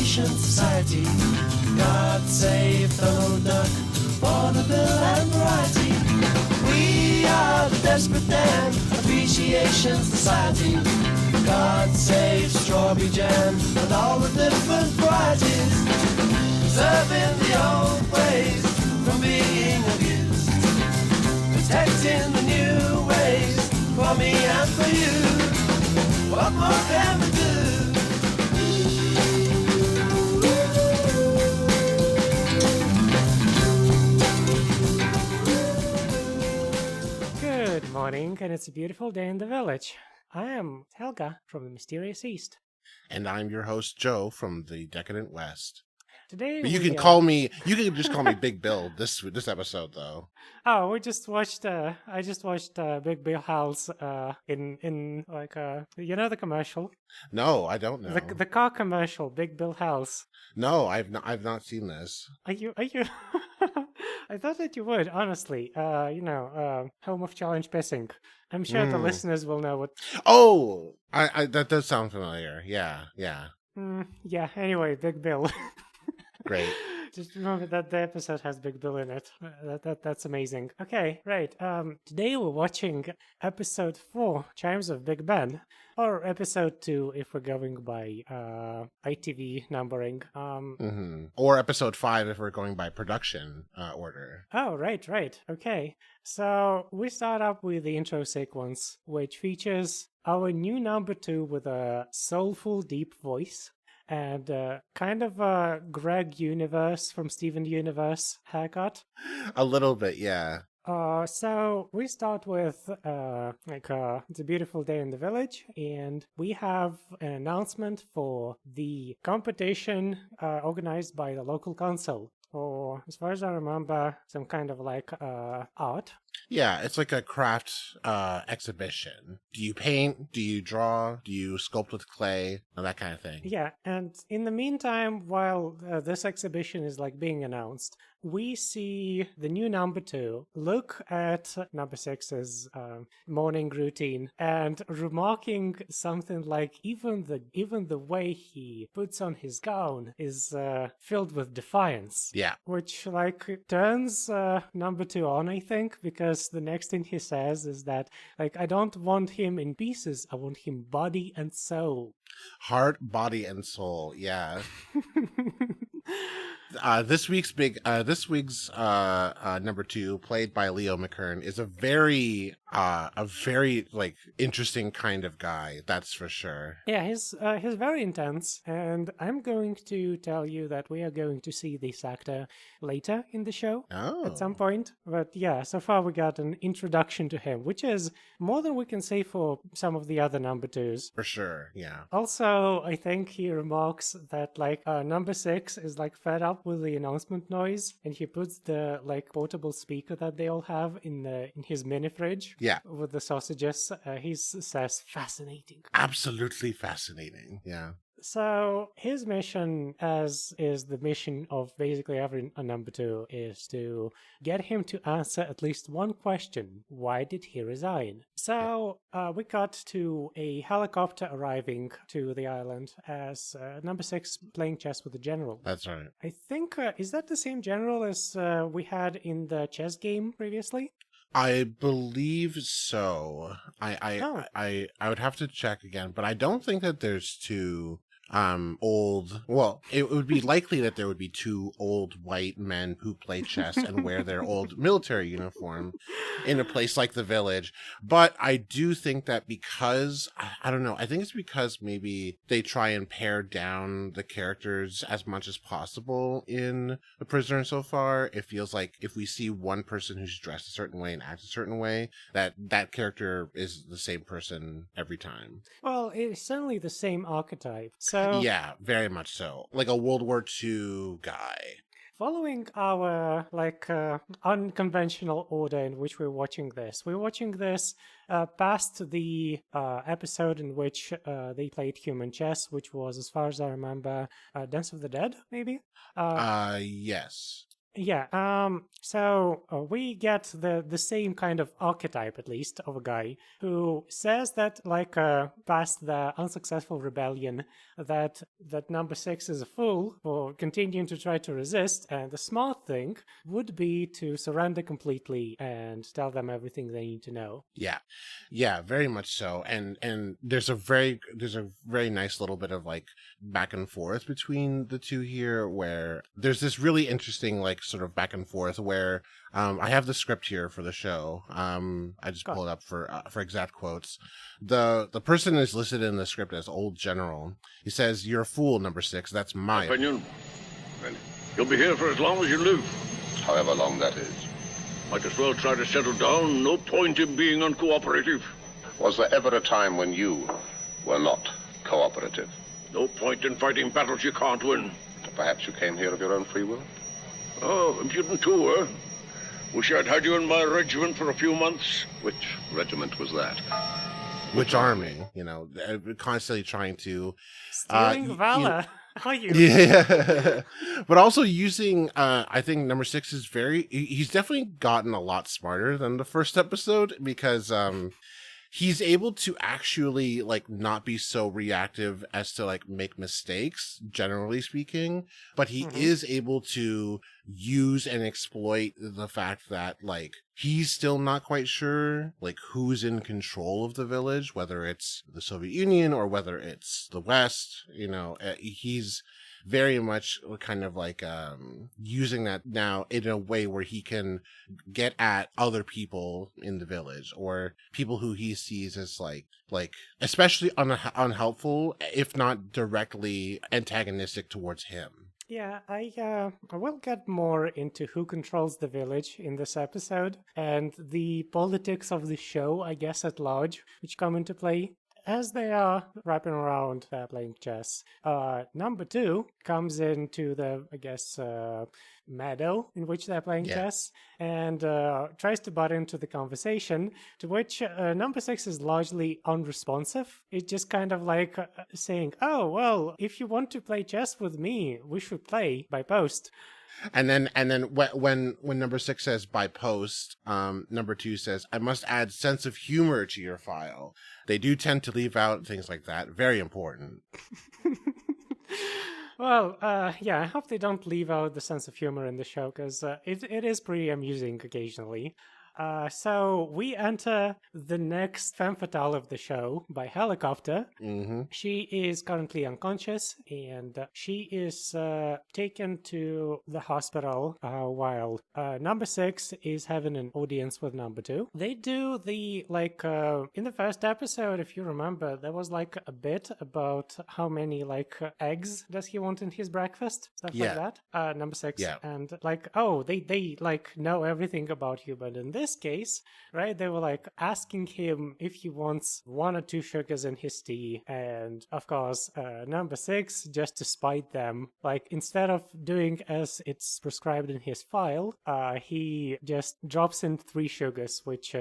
Appreciation Society. God save Donald Duck, Vaudeville and variety. We are the Desperate Dan Appreciation Society. God save strawberry jam and all the different varieties. Preserving the old ways from being abused. Protecting the new ways for me and for you. What more can we do? Good morning, and it's a beautiful day in the village. I am Helga from the Mysterious East. And I'm your host, Joe, from the Decadent West. Today But you we, can call me, you can just call me Big Bill this episode, though. Oh, we just watched. I just watched Big Bill House. In like you know the commercial. No, I don't know. The car commercial, Big Bill House. No, I've not seen this. Are you? I thought that you would, honestly. Home of challenge pissing. I'm sure the listeners will know what. Oh, I that does sound familiar. Yeah. Yeah. Anyway, Big Bill. Great. Just remember that the episode has Big Bill in it. That's amazing. Okay, right. Today we're watching episode 4, Chimes of Big Ben, or episode 2 if we're going by ITV numbering. Or episode 5 if we're going by production order. Oh, right. Okay. So we start up with the intro sequence, which features our new number 2 with a soulful, deep voice. And kind of a Greg Universe from Steven Universe haircut. A little bit, yeah. So we start with it's a beautiful day in the village, and we have an announcement for the competition organized by the local council. Or, as far as I remember, some kind of like art. Yeah, it's like a craft exhibition. Do you paint? Do you draw? Do you sculpt with clay? That kind of thing. Yeah, and in the meantime, while this exhibition is like being announced, we see the new number 2 look at number 6's morning routine and remarking something like even the way he puts on his gown is filled with defiance. Yeah. Which like turns number 2 on, I think, because the next thing he says is that like I don't want him in pieces, I want him body and soul. Heart, body, and soul. Yeah. This week's number 2, played by Leo McKern, is a very like interesting kind of guy. That's for sure. Yeah, he's very intense, and I'm going to tell you that we are going to see this actor later in the show at some point. But yeah, so far we got an introduction to him, which is more than we can say for some of the other number 2s. For sure, yeah. Also, I think he remarks that like number 6 is like fed up with the announcement noise, and he puts the like portable speaker that they all have in his mini fridge. Yeah. With the sausages. He says fascinating. Absolutely fascinating. Yeah. So his mission, as is the mission of basically every number 2, is to get him to answer at least one question. Why did he resign? So we got to a helicopter arriving to the island as number 6 playing chess with the general. That's right. I think, is that the same general as we had in the chess game previously? I believe so. I would have to check again, but I don't think that there's 2 it would be likely that there would be 2 old white men who play chess and wear their old military uniform in a place like the village. But I do think that because, I don't know, I think it's because maybe they try and pare down the characters as much as possible in The Prisoner so far. It feels like if we see one person who's dressed a certain way and acts a certain way, that character is the same person every time. Well, it's certainly the same archetype. So yeah, very much so. Like a World War II guy. Following our unconventional order in which we're watching this past the episode in which they played human chess, which was, as far as I remember, Dance of the Dead, maybe? Yes. Yeah, so we get the same kind of archetype, at least, of a guy who says that, like, past the unsuccessful rebellion, that number six is a fool for continuing to try to resist, and the smart thing would be to surrender completely and tell them everything they need to know. Yeah, very much so. And there's a very nice little bit of like back and forth between the two here, where there's this really interesting like sort of back and forth where I have the script here for the show. I just Go on. pulled it up for exact quotes. The person is listed in the script as Old General. He says, "You're a fool, number six. That's my Opinion? Then you'll be here for as long as you live. However long that is. Might as well try to settle down. No point in being uncooperative. Was there ever a time when you were not cooperative? No point in fighting battles you can't win. Perhaps you came here of your own free will? Oh, impudent too, eh? Wish I'd had you in my regiment for a few months. Which regiment was that? Which army?" Constantly trying to Stealing valor. Are you? Yeah, but also using. I think number six is he's definitely gotten a lot smarter than the first episode because he's able to actually like not be so reactive as to like make mistakes, generally speaking, but he is able to use and exploit the fact that like he's still not quite sure like who's in control of the village, whether it's the Soviet Union or whether it's the West. He's very much kind of like using that now in a way where he can get at other people in the village or people who he sees as like especially unhelpful, if not directly antagonistic towards him. Yeah, I will get more into who controls the village in this episode and the politics of the show, I guess, at large, which come into play as they are wrapping around playing chess. Number two comes into the, I guess, meadow in which they're playing chess and tries to butt into the conversation, to which number six is largely unresponsive. It's just kind of like saying, "Oh, well, if you want to play chess with me, we should play by post." And then when number six says by post, number two says, "I must add sense of humor to your file." They do tend to leave out things like that. Very important. Well, yeah, I hope they don't leave out the sense of humor in the show, because it is pretty amusing occasionally. So we enter the next femme fatale of the show by helicopter. Mm-hmm. She is currently unconscious, and she is taken to the hospital while number six is having an audience with number two. They do the, like, in the first episode, if you remember, there was like a bit about how many like eggs does he want in his breakfast, stuff like that. Number six, and like, oh, they like know everything about you, but in this case, right, they were like asking him if he wants 1 or 2 sugars in his tea, and of course number six, just to spite them, like instead of doing as it's prescribed in his file, he just drops in 3 sugars, which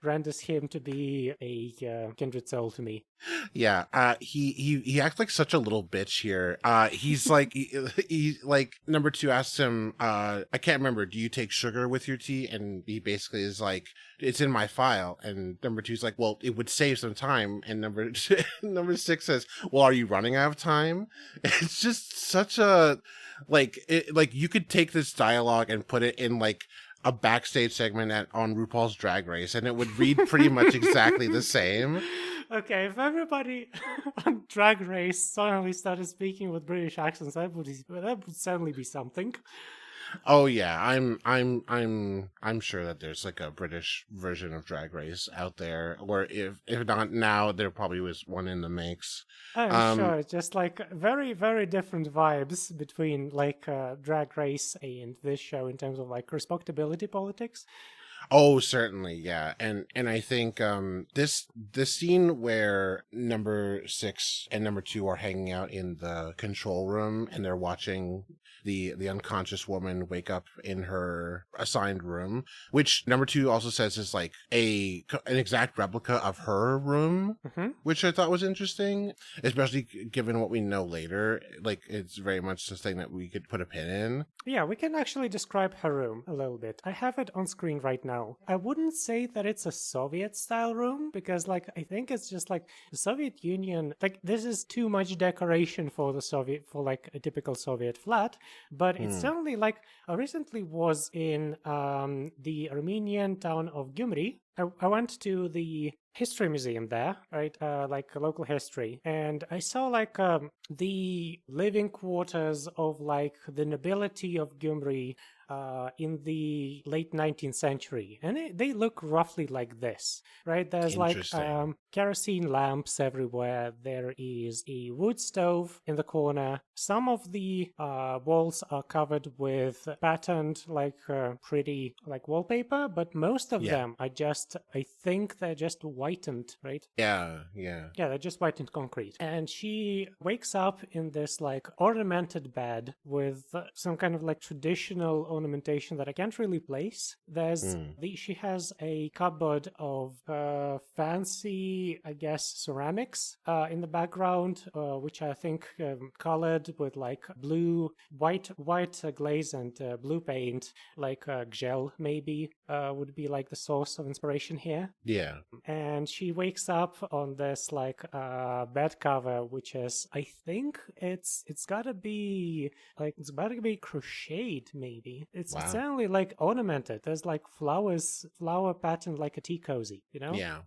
renders him to be a kindred soul to me. Yeah, he acts like such a little bitch here. He's like, he like number two asks him, I can't remember, do you take sugar with your tea? And he basically is like, it's in my file. And number two's like, well, it would save some time. And number six says, well, are you running out of time? It's just such a like you could take this dialogue and put it in like a backstage segment on RuPaul's Drag Race, and it would read pretty much exactly the same. Okay, if everybody on Drag Race suddenly started speaking with British accents, that would certainly be something. Oh yeah, I'm sure that there's like a British version of Drag Race out there, or if not now, there probably was one in the makes. I'm sure, just like very, very different vibes between like Drag Race and this show in terms of like respectability politics. Oh, certainly, yeah, and I think this scene where number 6 and number 2 are hanging out in the control room and they're watching the unconscious woman wake up in her assigned room, which number 2 also says is like an exact replica of her room, which I thought was interesting, especially given what we know later. Like, it's very much the thing that we could put a pin in. Yeah, we can actually describe her room a little bit. I have it on screen right now. I wouldn't say that it's a Soviet-style room, because, like, I think it's just, like, the Soviet Union, like, this is too much decoration for like, a typical Soviet flat, but it's certainly, like, I recently was in the Armenian town of Gyumri. I went to the history museum there, right? Like local history. And I saw like the living quarters of like the nobility of Gyumri in the late 19th century. And they look roughly like this, right? There's like kerosene lamps everywhere. There is a wood stove in the corner. Some of the walls are covered with patterned, like pretty like wallpaper, but most of them are just, I think they're just whitened, right? Yeah. Yeah, they're just whitened concrete. And she wakes up in this like ornamented bed with some kind of like traditional ornamentation that I can't really place. There's she has a cupboard of fancy, I guess, ceramics in the background, which I think colored with like white glaze and blue paint, like gel maybe would be like the source of inspiration here. Yeah. And she wakes up on this like bed cover, which is, I think it's gotta be crocheted maybe. It's certainly like ornamented. There's like flower pattern like a tea cozy, you know? Yeah.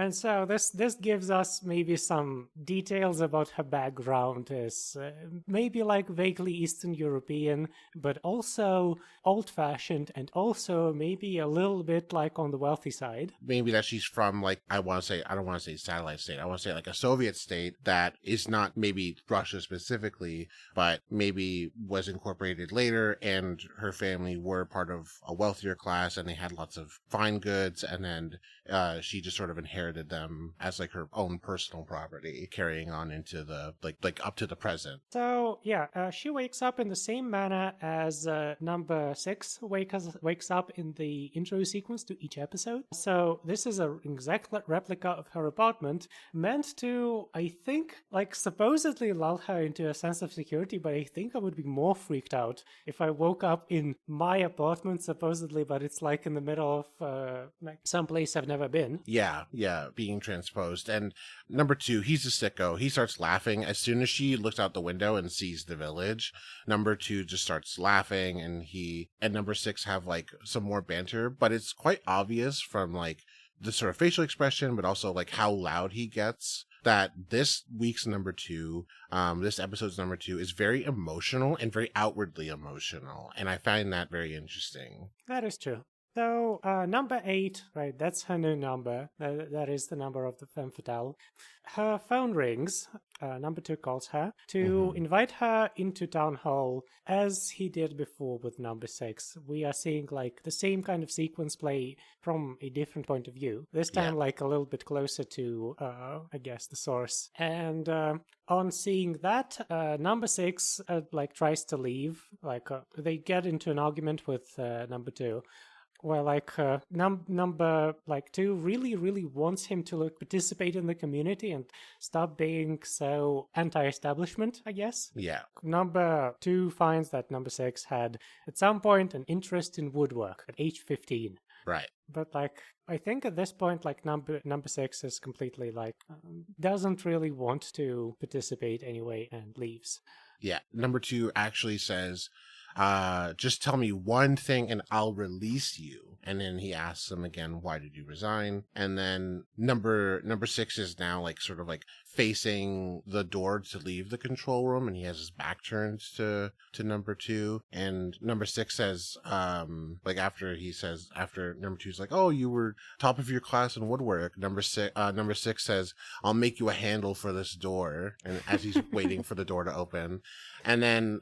And so this gives us maybe some details about her background. Is maybe like vaguely Eastern European, but also old-fashioned, and also maybe a little bit like on the wealthy side. Maybe that she's from like, I don't want to say satellite state. I want to say like a Soviet state that is not maybe Russia specifically, but maybe was incorporated later, and her family were part of a wealthier class and they had lots of fine goods, and then she just sort of inherited them as like her own personal property, carrying on into the like up to the present. So yeah, she wakes up in the same manner as number 6 wakes up in the intro sequence to each episode. So this is an exact replica of her apartment, meant to, I think, like supposedly lull her into a sense of security, but I think I would be more freaked out if I woke up in my apartment supposedly, but it's like in the middle of like some place I've never been. Yeah, being transposed. And number 2, he's a sicko. He starts laughing as soon as she looks out the window and sees the village. Number 2 just starts laughing, and he and number 6 have like some more banter, but it's quite obvious from like the sort of facial expression, but also like how loud he gets, that this week's number 2, this episode's number 2 is very emotional and very outwardly emotional. And I find that very interesting. That is true. So, number 8, right, that's her new number. That is the number of the femme fatale. Her phone rings, number 2 calls her, to invite her into town hall, as he did before with number 6. We are seeing, like, the same kind of sequence play from a different point of view. This time, like, a little bit closer to, I guess, the source. And, on seeing that, number 6, like, tries to leave. Like, they get into an argument with number 2. Well, like number 2 really wants him to like participate in the community and stop being so anti-establishment, I guess. Yeah. Number 2 finds that number 6 had at some point an interest in woodwork at age 15. Right. But like I think at this point, like number 6 is completely like doesn't really want to participate anyway and leaves. Yeah. Number 2 actually says, just tell me one thing and I'll release you. And then he asks him again, why did you resign? And then number 6 is now like sort of like facing the door to leave the control room, and he has his back turned to number 2. And number 6 says, like after number 2's like, oh, you were top of your class in woodwork. Number 6 says, I'll make you a handle for this door. And as he's waiting for the door to open. And then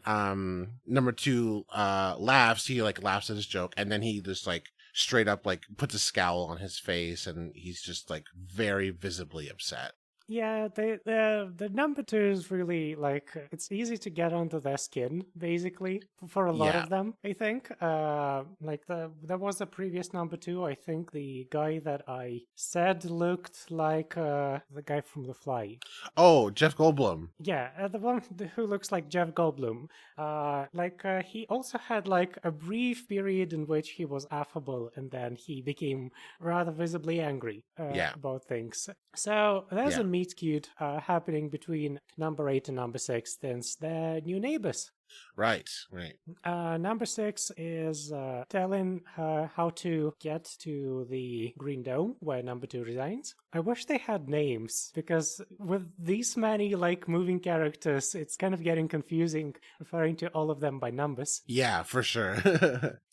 number 2 laughs. He like laughs at his joke, and then he just like straight up like puts a scowl on his face, and he's just like very visibly upset. Yeah, the number twos really like it's easy to get under their skin, basically, for a lot Yeah. of them. I think, there was a previous number two. I think the guy that I said looked like the guy from The Fly. Oh, Jeff Goldblum. Yeah, the one who looks like Jeff Goldblum. He also had like a brief period in which he was affable, and then he became rather visibly angry Yeah. about things. So there's Yeah. a meet cute happening between number 8 and number 6, since they're new neighbors. Right. Right. Number 6 is telling her how to get to the Green Dome where number 2 resides. I wish they had names, because with these many like moving characters, it's kind of getting confusing referring to all of them by numbers. Yeah, for sure.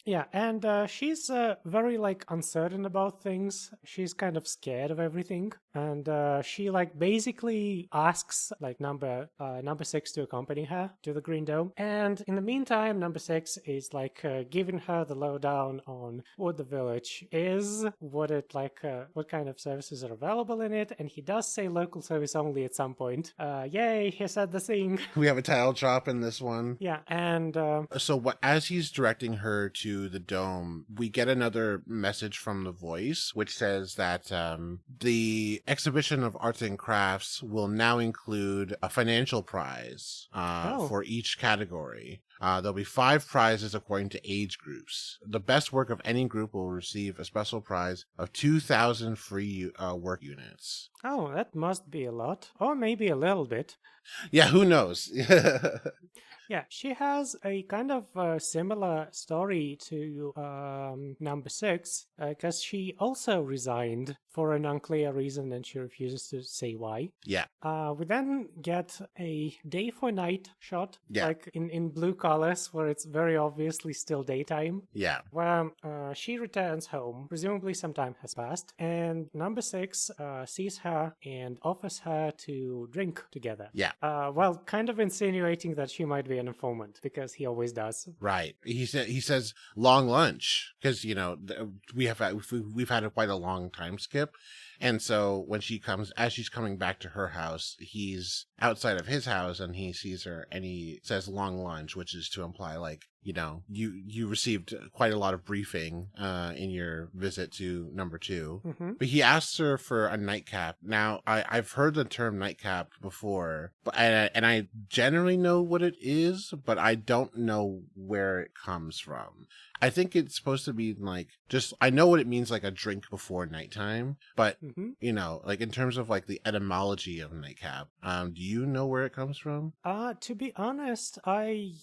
Yeah, and she's very like uncertain about things. She's kind of scared of everything, and she like basically asks like number 6 to accompany her to the Green Dome. And in the meantime, number 6 is like giving her the lowdown on what the village is, what kind of services are available in it, and he does say local service only at some point. Yay, he said the thing. We have a title drop in this one. Yeah, and So as he's directing her to the dome, we get another message from the voice, which says that the exhibition of arts and crafts will now include a financial prize for each category. There'll be 5 prizes according to age groups. The best work of any group will receive a special prize of 2,000 free work units. oh, that must be a lot, or maybe a little bit. Yeah, who knows? Yeah, she has a kind of similar story to number 6, because she also resigned for an unclear reason and she refuses to say why. Yeah. We then get a day for night shot, Yeah. like in blue colors, where it's very obviously still daytime. Yeah. Where she returns home, presumably some time has passed, and number 6 sees her and offers her to drink together. Yeah. Well, kind of insinuating that she might be an informant, because he always does. Right. He says long lunch, because we've had quite a long time skip, and so when as she's coming back to her house, he's outside of his house and he sees her and he says long lunch, which is to imply like you received quite a lot of briefing in your visit to number 2. Mm-hmm. But he asks her for a nightcap. Now, I've heard the term nightcap before, but and I generally know what it is, but I don't know where it comes from. I think it's supposed to be like I know what it means, like a drink before nighttime, but like in terms of like the etymology of nightcap, do you know where it comes from? To be honest, I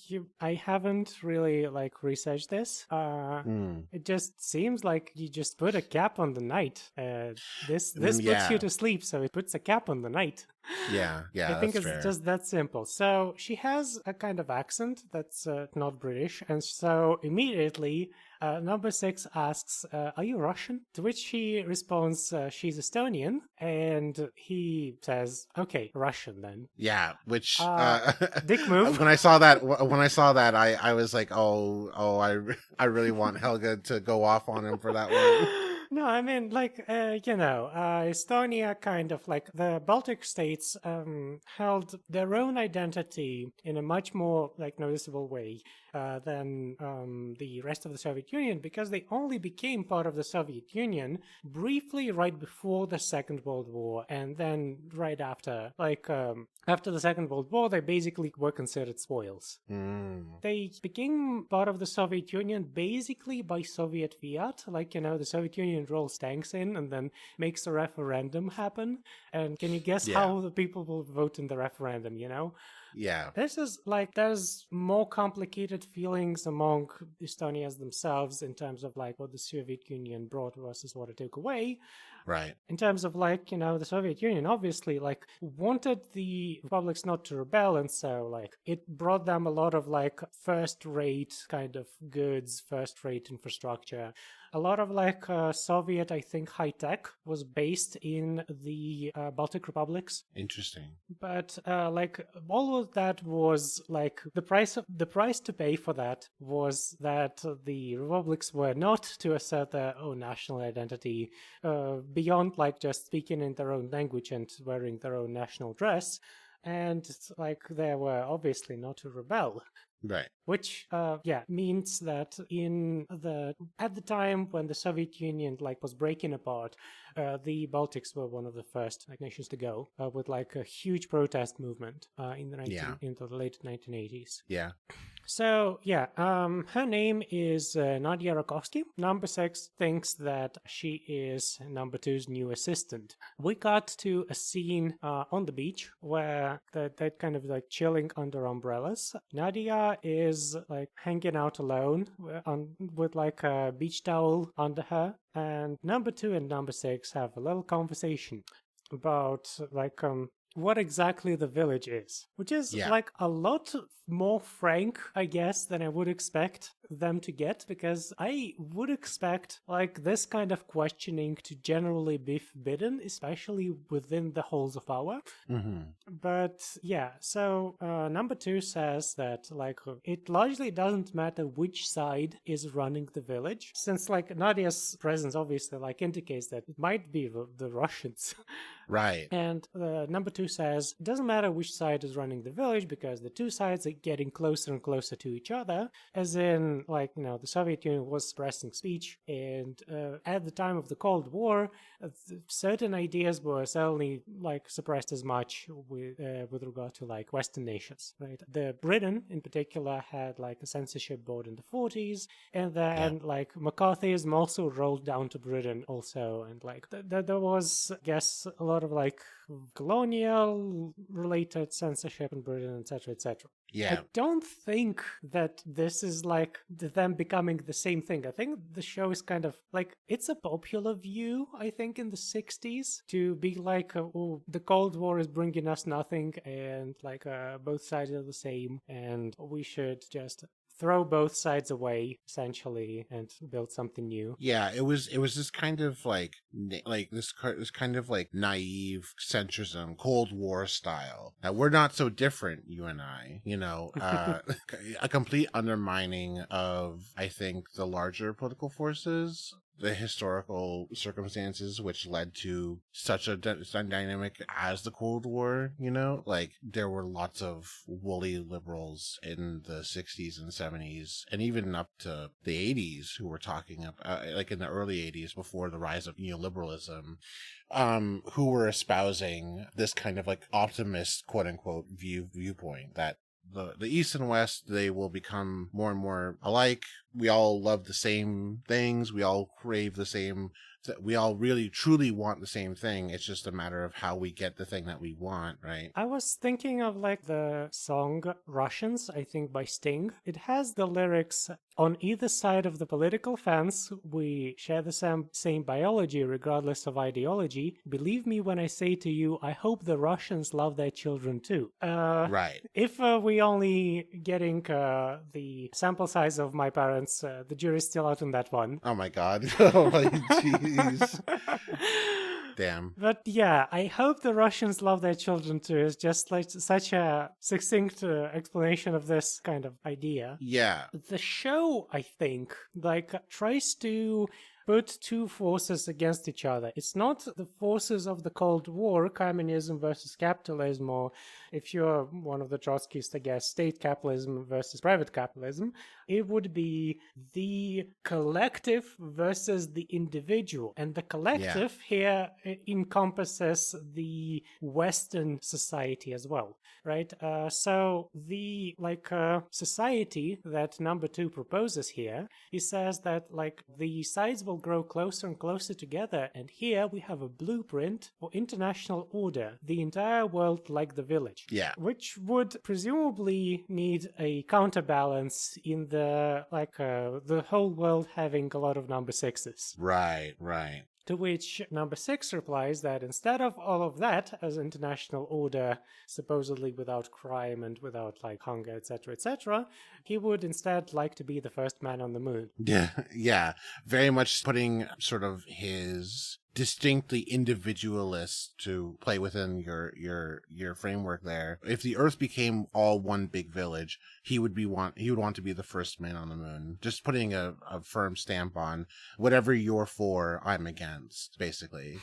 haven't really like researched this. It just seems like you just put a cap on the night. This puts you to sleep, so it puts a cap on the night. Yeah, I think it's fair. just that simple. So she has a kind of accent that's not British, and so immediately number 6 asks, "Are you Russian?" To which she responds, "She's Estonian," and he says, "Okay, Russian then." Yeah, which dick move. When I saw that, I was like, I really want Helga to go off on him for that one. No, I mean, like, Estonia kind of, like, the Baltic states held their own identity in a much more, like, noticeable way than the rest of the Soviet Union, because they only became part of the Soviet Union briefly right before the Second World War, and then right after. Like, after the Second World War, they basically were considered spoils. They became part of the Soviet Union basically by Soviet fiat. Like, the Soviet Union rolls tanks in and then makes a referendum happen. And can you guess how the people will vote in the referendum, Yeah. This is like, there's more complicated feelings among Estonians themselves in terms of like what the Soviet Union brought versus what it took away. Right. In terms of like, the Soviet Union obviously like wanted the republics not to rebel, and so like it brought them a lot of like first rate kind of goods, first rate infrastructure. A lot of like Soviet, I think, high tech was based in the Baltic republics. Interesting. But like all of that was like the price to pay for that was that the republics were not to assert their own national identity beyond like just speaking in their own language and wearing their own national dress, and like they were obviously not to rebel. Right. Which, means that at the time when the Soviet Union like was breaking apart, the Baltics were one of the first like nations to go with like a huge protest movement in the late 1980s. Yeah. So her name is Nadia Rakovsky. Number 6 thinks that she is number 2's new assistant. We got to a scene on the beach where they're kind of like chilling under umbrellas. Nadia is like hanging out alone with like a beach towel under her, and number 2 and number 6 have a little conversation about like what exactly the village is, which is like a lot more frank, I guess, than I would expect them to get, because I would expect like this kind of questioning to generally be forbidden, especially within the halls of power. But so number 2 says that like it largely doesn't matter which side is running the village, since like Nadia's presence obviously like indicates that it might be the Russians. Right. And number 2 says it doesn't matter which side is running the village, because the two sides are getting closer and closer to each other, as in like the Soviet Union was suppressing speech, and at the time of the Cold War certain ideas were certainly like suppressed as much with regard to like Western nations, right? The Britain in particular had like a censorship board in the 40s, and then like McCarthyism also rolled down to Britain also, and like there was, I guess, a lot of like colonial related censorship in Britain, etc., etc. Yeah. I don't think that this is like them becoming the same thing. I think the show is kind of like, it's a popular view, I think, in the 60s to be like, oh, the Cold War is bringing us nothing, and like both sides are the same, and we should just throw both sides away essentially and build something new. Yeah, it was this kind of like this kind of like naive centrism, Cold War style. That we're not so different, you and I, a complete undermining of, I think, the larger political forces, the historical circumstances which led to such a dynamic as the Cold War, like there were lots of woolly liberals in the 60s and 70s and even up to the 80s who were talking about, like in the early 80s before the rise of neoliberalism, who were espousing this kind of like optimist, quote unquote, viewpoint that the East and West, they will become more and more alike. We all love the same things. We all crave the same. We all really truly want the same thing. It's just a matter of how we get the thing that we want, right? I was thinking of like the song Russians, I think by Sting. It has the lyrics, on either side of the political fence, we share the same biology regardless of ideology. Believe me when I say to you, I hope the Russians love their children too. Right. If we only getting the sample size of my parents, the jury's still out on that one. Oh my God. Oh my jeez. Damn. But yeah, I hope the Russians love their children too. It's just like such a succinct explanation of this kind of idea. Yeah. The show, I think, like tries to put two forces against each other. It's not the forces of the Cold War, communism versus capitalism, or if you're one of the Trotskyists, I guess, state capitalism versus private capitalism. It would be the collective versus the individual. And the collective here encompasses the Western society as well, right? So the society that number 2 proposes here, he says that like the sides will grow closer and closer together, and here we have a blueprint for international order, the entire world like the village. Yeah. Which would presumably need a counterbalance in the whole world having a lot of number 6s. Right. To which number 6 replies that instead of all of that as international order, supposedly without crime and without like hunger, etc., he would instead like to be the first man on the moon. Yeah, yeah, very much putting sort of his distinctly individualist to play within your framework there. If the Earth became all one big village, he would want to be the first man on the moon. Just putting a firm stamp on whatever you're for, I'm against, basically.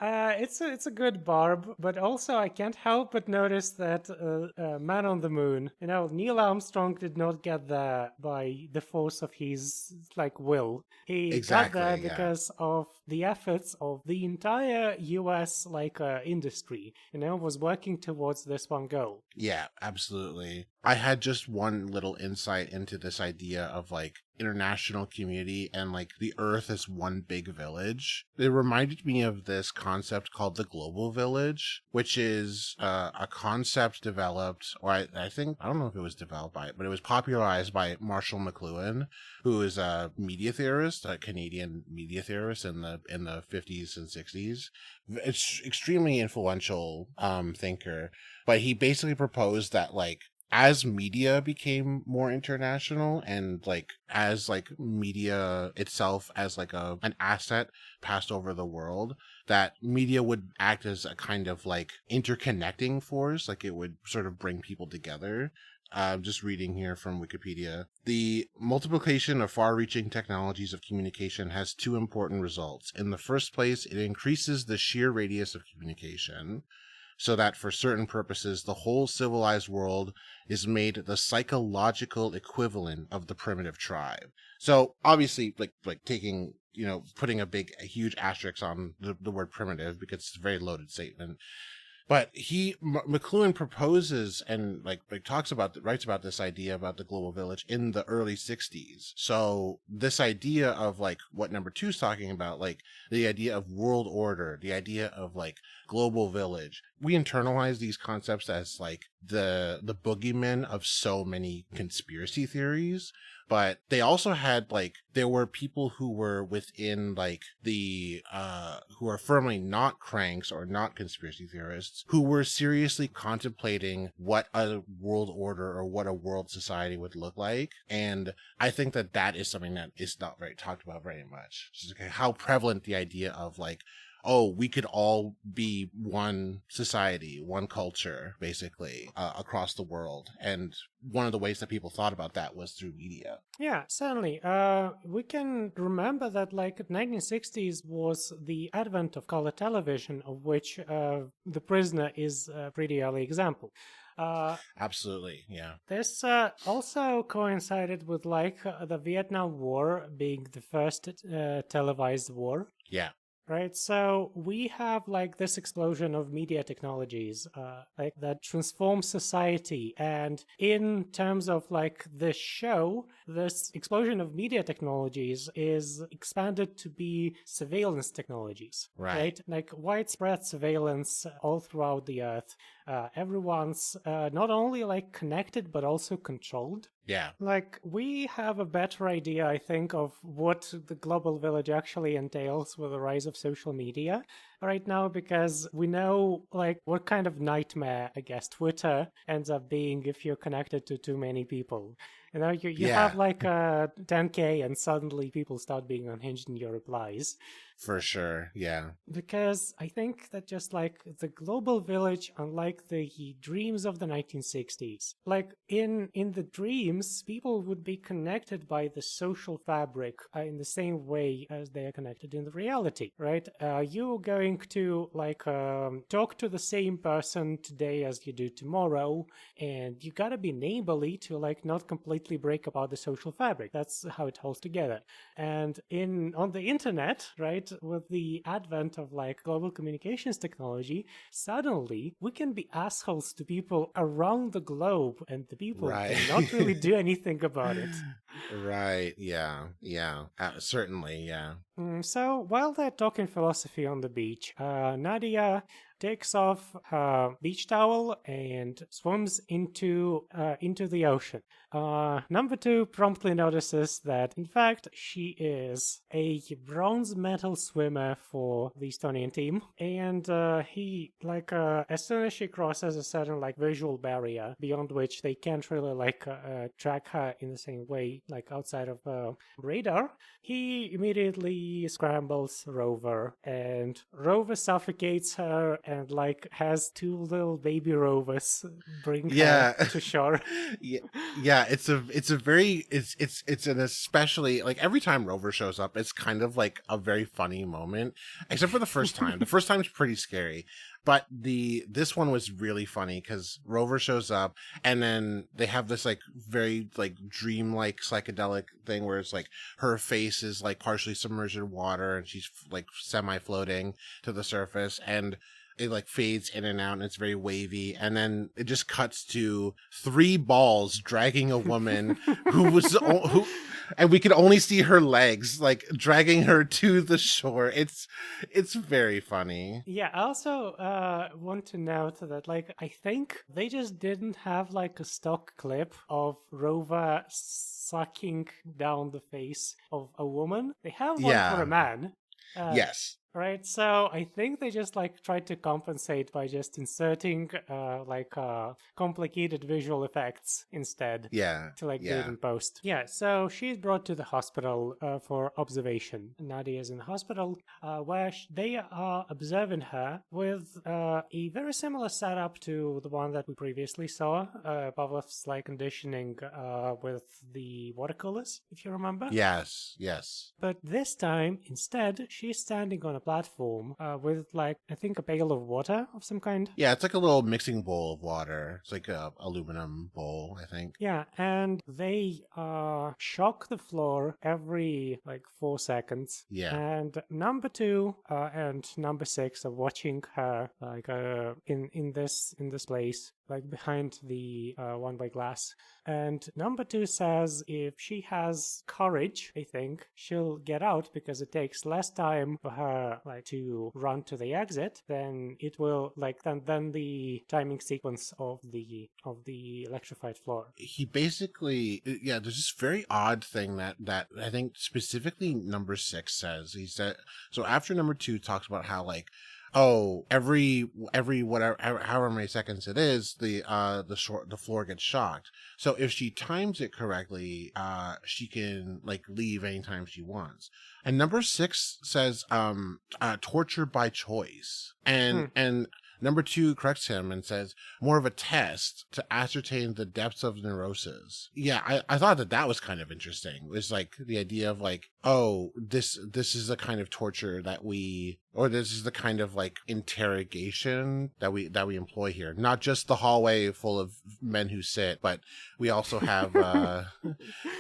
It's a good barb, but also I can't help but notice that Man on the Moon, Neil Armstrong did not get there by the force of his like will. He Exactly, got there yeah. because of the efforts of the entire U.S. industry. Was working towards this one goal. Yeah, absolutely. I had just one little insight into this idea of like international community and like the Earth as one big village. It reminded me of this concept called the global village, which is a concept developed, or I don't know if it was developed by it, but it was popularized by Marshall McLuhan, who is a media theorist, a Canadian media theorist in the 50s and 60s. It's extremely influential thinker, but he basically proposed that like as media became more international and like as like media itself as like an asset passed over the world, that media would act as a kind of like interconnecting force, like it would sort of bring people together. Just reading here from Wikipedia. The multiplication of far-reaching technologies of communication has two important results. In the first place, it increases the sheer radius of communication, so that for certain purposes, the whole civilized world is made the psychological equivalent of the primitive tribe. So obviously, like taking, putting a huge asterisk on the word primitive because it's a very loaded statement. But McLuhan proposes and writes about this idea about the global village in the early 60s. So this idea of like what number 2 is talking about, like the idea of world order, the idea of like global village, we internalize these concepts as like the boogeymen of so many conspiracy theories. But they also had there were people who were within the who are firmly not cranks or not conspiracy theorists who were seriously contemplating what a world order or what a world society would look like. And I think that is something that is not very talked about very much. Just how prevalent the idea of we could all be one society, one culture, basically, across the world. And one of the ways that people thought about that was through media. Yeah, certainly. We can remember that, 1960s was the advent of color television, of which The Prisoner is a pretty early example. Absolutely, yeah. This also coincided with the Vietnam War being the first televised war. Yeah. Right, so we have this explosion of media technologies that transform society, and in terms of the show, this explosion of media technologies is expanded to be surveillance technologies, right? Widespread surveillance all throughout the earth. Everyone's not only connected but also controlled. Yeah. We have a better idea, I think, of what the global village actually entails with the rise of social media right now, because we know what kind of nightmare, I guess, Twitter ends up being if you're connected to too many people. You have 10K and suddenly people start being unhinged in your replies. For sure, yeah. Because I think that just the global village, unlike the dreams of the 1960s, in the dreams, people would be connected by the social fabric in the same way as they are connected in the reality, right? You're going to talk to the same person today as you do tomorrow, and you gotta be neighborly to not completely break apart the social fabric. That's how it holds together. And on the internet, right, with the advent of global communications technology, suddenly we can be assholes to people around the globe, and the people cannot really do anything about it. Right, yeah, certainly, yeah. So while they're talking philosophy on the beach, Nadia takes off her beach towel and swims into the ocean. Number 2 promptly notices that, in fact, she is a bronze medal swimmer for the Estonian team, and he as soon as she crosses a certain visual barrier beyond which they can't really track her in the same way outside of radar, he immediately scrambles Rover, and Rover suffocates her and has 2 little baby rovers bring her to shore. Yeah, it's an especially every time Rover shows up, it's kind of a very funny moment, except for the first time. The first time's pretty scary, but this one was really funny because Rover shows up and then they have this very dreamlike psychedelic thing where it's her face is partially submerged in water and she's semi floating to the surface, and it fades in and out and it's very wavy, and then it just cuts to 3 balls dragging a woman who and we could only see her legs dragging her to the shore. It's very funny. Yeah, I also want to note that I think they just didn't have a stock clip of Rover sucking down the face of a woman. They have one for a man. Yes. Right, so I think they just tried to compensate by just inserting complicated visual effects instead. Yeah. To do it in post. Yeah, so she's brought to the hospital for observation. Nadia's in the hospital where they are observing her with a very similar setup to the one that we previously saw. Pavlov's conditioning with the watercolors, if you remember. Yes. But this time, instead, she's standing on a platform with I think a pail of water of some kind. Yeah, it's a little mixing bowl of water. It's a aluminum bowl, I think. Yeah, and they shock the floor every 4 seconds. Yeah. And number 2 and number 6 are watching her in this place, behind the one-way glass. And number 2 says if she has courage, I think, she'll get out because it takes less time for her to run to the exit than it will than the timing sequence of the electrified floor. He basically, there's this very odd thing that I think specifically number 6 says. He said, so after number 2 talks about how every whatever, however many seconds it is, the floor gets shocked. So if she times it correctly, she can leave anytime she wants. And number 6 says torture by choice, and number 2 corrects him and says more of a test to ascertain the depths of neurosis. Yeah, I thought that was kind of interesting. It's the idea of this is the kind of torture that this is the kind of interrogation that we employ here. Not just the hallway full of men who sit, but we also have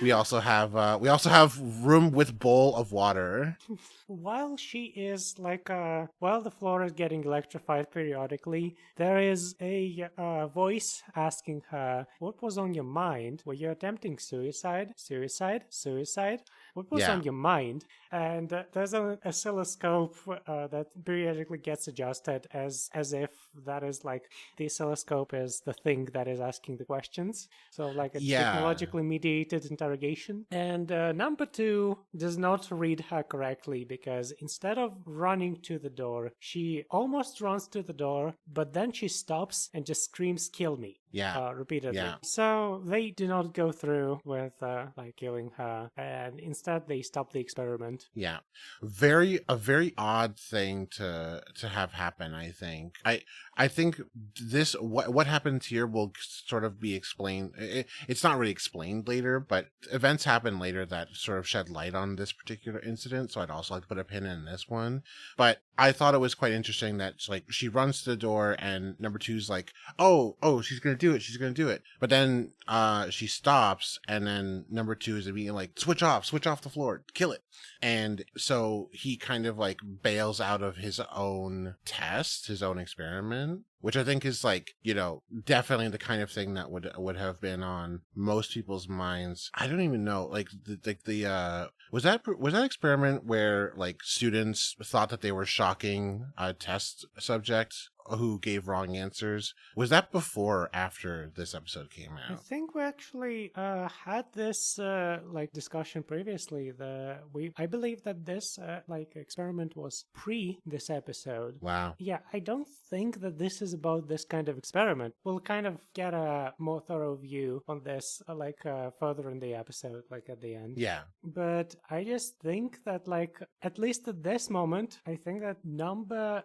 we also have room with bowl of water. While she is while the floor is getting electrified periodically, there is a voice asking her, "What was on your mind? Were you attempting suicide? Suicide? Suicide? What was on your mind?" And there's an oscilloscope that periodically gets adjusted as if that is the oscilloscope is the thing that is asking the questions. So a technologically mediated interrogation. And number 2 does not read her correctly because instead of running to the door, she almost runs to the door, but then she stops and just screams, "Kill me." Repeatedly. Yeah. So they do not go through with killing her, and instead they stop the experiment. Yeah, a very odd thing to have happen. I think this what happens here will sort of be explained. It's not really explained later, but events happen later that sort of shed light on this particular incident. So I'd also like to put a pin in this one. But I thought it was quite interesting that she runs to the door and number 2's oh, she's gonna do it. She's gonna do it. But then she stops, and then number 2 is immediately switch off the floor, kill it. And so he kind of bails out of his own test, his own experiment, which I think is definitely the kind of thing that would have been on most people's minds. I don't even know, was that experiment where students thought that they were shocking test subjects who gave wrong answers. Was that before or after this episode came I out? think we actually had this like discussion previously. I believe that this like experiment was pre this episode. Wow. Yeah, I don't think that this is about this kind of experiment. We'll kind of get a more thorough view on this further in the episode, like at the end. Yeah. But I just think that, like, at least at this moment, I think that number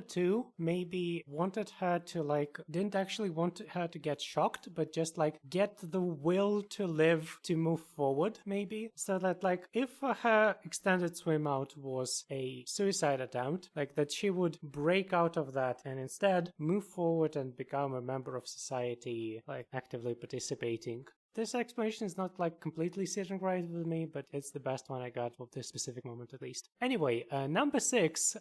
two maybe wanted her to, like, didn't actually want her to get shocked, but just like get the will to live to move forward, maybe. So that, like, if her extended swim out was a suicide attempt, like that she would break out of that and instead move forward and become a member of society, like actively participating. This explanation is not like completely sitting right with me, but it's the best one I got for this specific moment at least. Anyway, number 6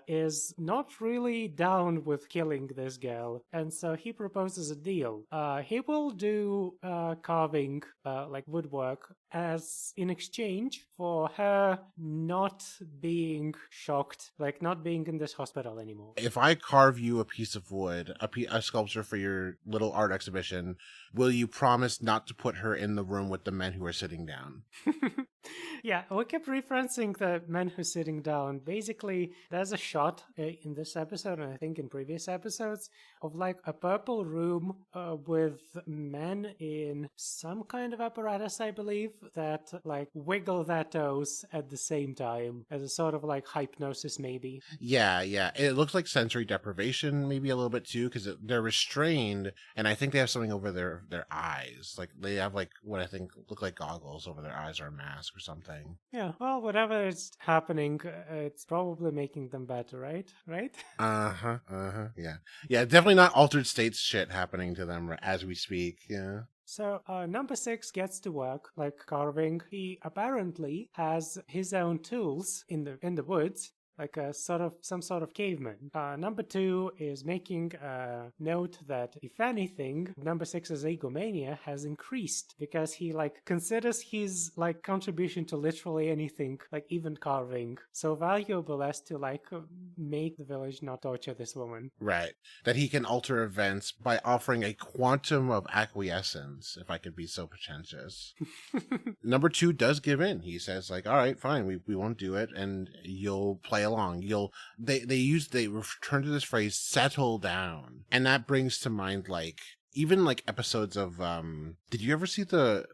is not really down with killing this girl, and so he proposes a deal. He will do carving, like woodwork, as in exchange for her not being shocked, like not being in this hospital anymore. If I carve you a piece of wood, a sculpture for your little art exhibition, will you promise not to put her in the room with the men who are sitting down? Yeah, we kept referencing the men who's sitting down. Basically, there's a shot in this episode, and I think in previous episodes, of like a purple room with men in some kind of apparatus, I believe, that like wiggle their toes at the same time as a sort of like hypnosis, maybe. Yeah. It looks like sensory deprivation, maybe a little bit too, because they're restrained, and I think they have something over their eyes. Like they have like what I think look like goggles over their eyes or a mask or something. Yeah, well, whatever is happening, it's probably making them better, right? Right? Yeah, definitely not altered states shit happening to them as we speak. Yeah. So, number 6 gets to work, like carving. He apparently has his own tools in the woods, like some sort of caveman. Number 2 is making a note that, if anything, number 6's egomania has increased because he like considers his like contribution to literally anything, like even carving, so valuable as to like make the village not torture this woman. Right. That he can alter events by offering a quantum of acquiescence, if I could be so pretentious. Number 2 does give in. He says, like, all right, fine, we won't do it, and you'll play along. They return to this phrase, settle down. And that brings to mind like even like episodes of did you ever see the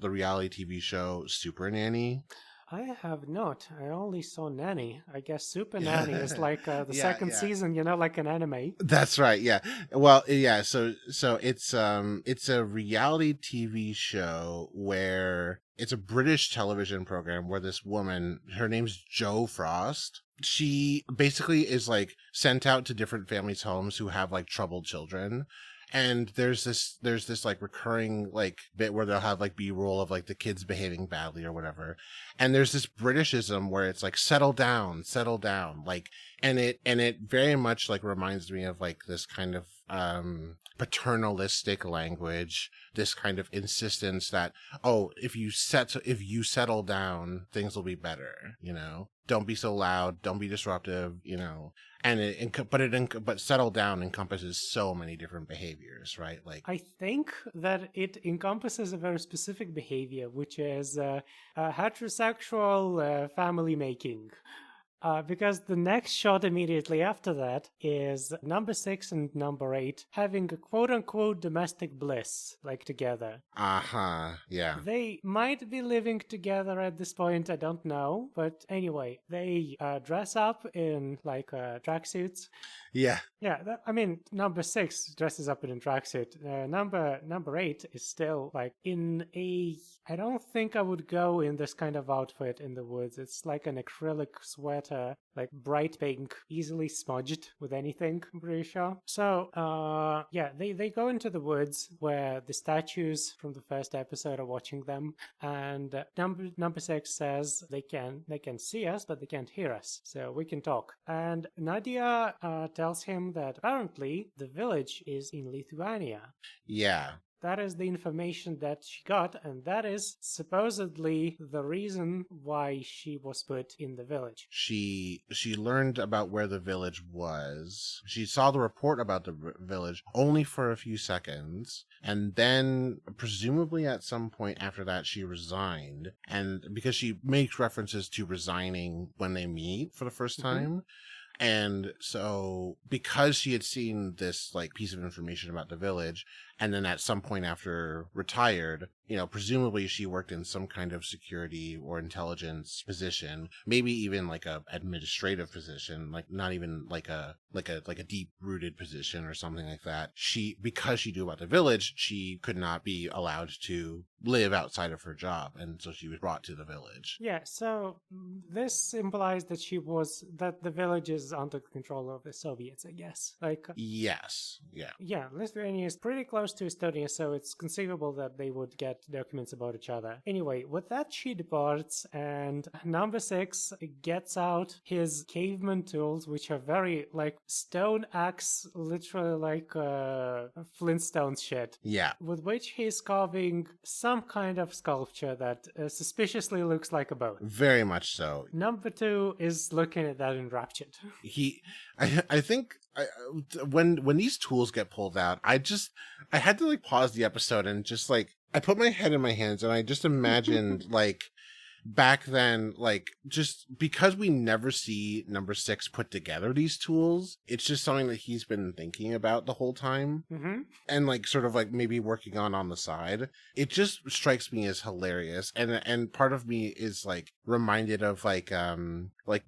reality TV show Super Nanny? I have not. I only saw Nanny. I guess Super Nanny is like the second season, like an anime. That's right. Yeah. Well, yeah. So it's a reality TV show where it's a British television program where this woman, her name's Jo Frost. She basically is like sent out to different families' homes who have like troubled children. And there's this like recurring like bit where they'll have like B-roll of like the kids behaving badly or whatever. And there's this Britishism where it's like settle down, like, and it very much like reminds me of like this kind of paternalistic language, this kind of insistence that, oh, if you settle down, things will be better, don't be so loud, don't be disruptive, but settle down encompasses so many different behaviors, right? Like, I think that it encompasses a very specific behavior, which is heterosexual family making. Because the next shot immediately after that is number 6 and number 8 having a quote-unquote domestic bliss, like together. Yeah. They might be living together at this point, I don't know. But anyway, they dress up in like tracksuits. Yeah. Yeah, number 6 dresses up in a tracksuit. Number 8 is still like in a... I don't think I would go in this kind of outfit in the woods. It's like an acrylic sweater, like bright pink, easily smudged with anything, I'm pretty sure. So, they go into the woods where the statues from the first episode are watching them, and number 6 says they can see us, but they can't hear us, so we can talk. And Nadia tells him that apparently the village is in Lithuania. Yeah. that is the information that she got, and that is supposedly the reason why she was put in the village. She learned about where the village was. She saw the report about the village only for a few seconds, and then presumably at some point after that she resigned. And because she makes references to resigning when they meet for the first time. And so because she had seen this like piece of information about the village, and then at some point after retired, you know, presumably she worked in some kind of security or intelligence position, maybe even like a administrative position, like not even like a deep rooted position or something like that. Because she knew about the village, she could not be allowed to live outside of her job, and so she was brought to the village. Yeah, so this implies that the village is under control of the Soviets, I guess. Like, Yes. Yeah. yeah, Lithuania is pretty close to Estonia, so it's conceivable that they would get documents about each other. Anyway, with that, she departs, and number 6 gets out his caveman tools, which are very like stone axe, literally like Flintstones shit. Yeah. With which he's carving some kind of sculpture that suspiciously looks like a boat. Very much so. Number 2 is looking at that enraptured. I think when these tools get pulled out, I had to like pause the episode and just like I put my head in my hands and I just imagined like back then, like just because we never see number 6 put together these tools, it's just something that he's been thinking about the whole time and like sort of like maybe working on the side. It just strikes me as hilarious, and part of me is like reminded of like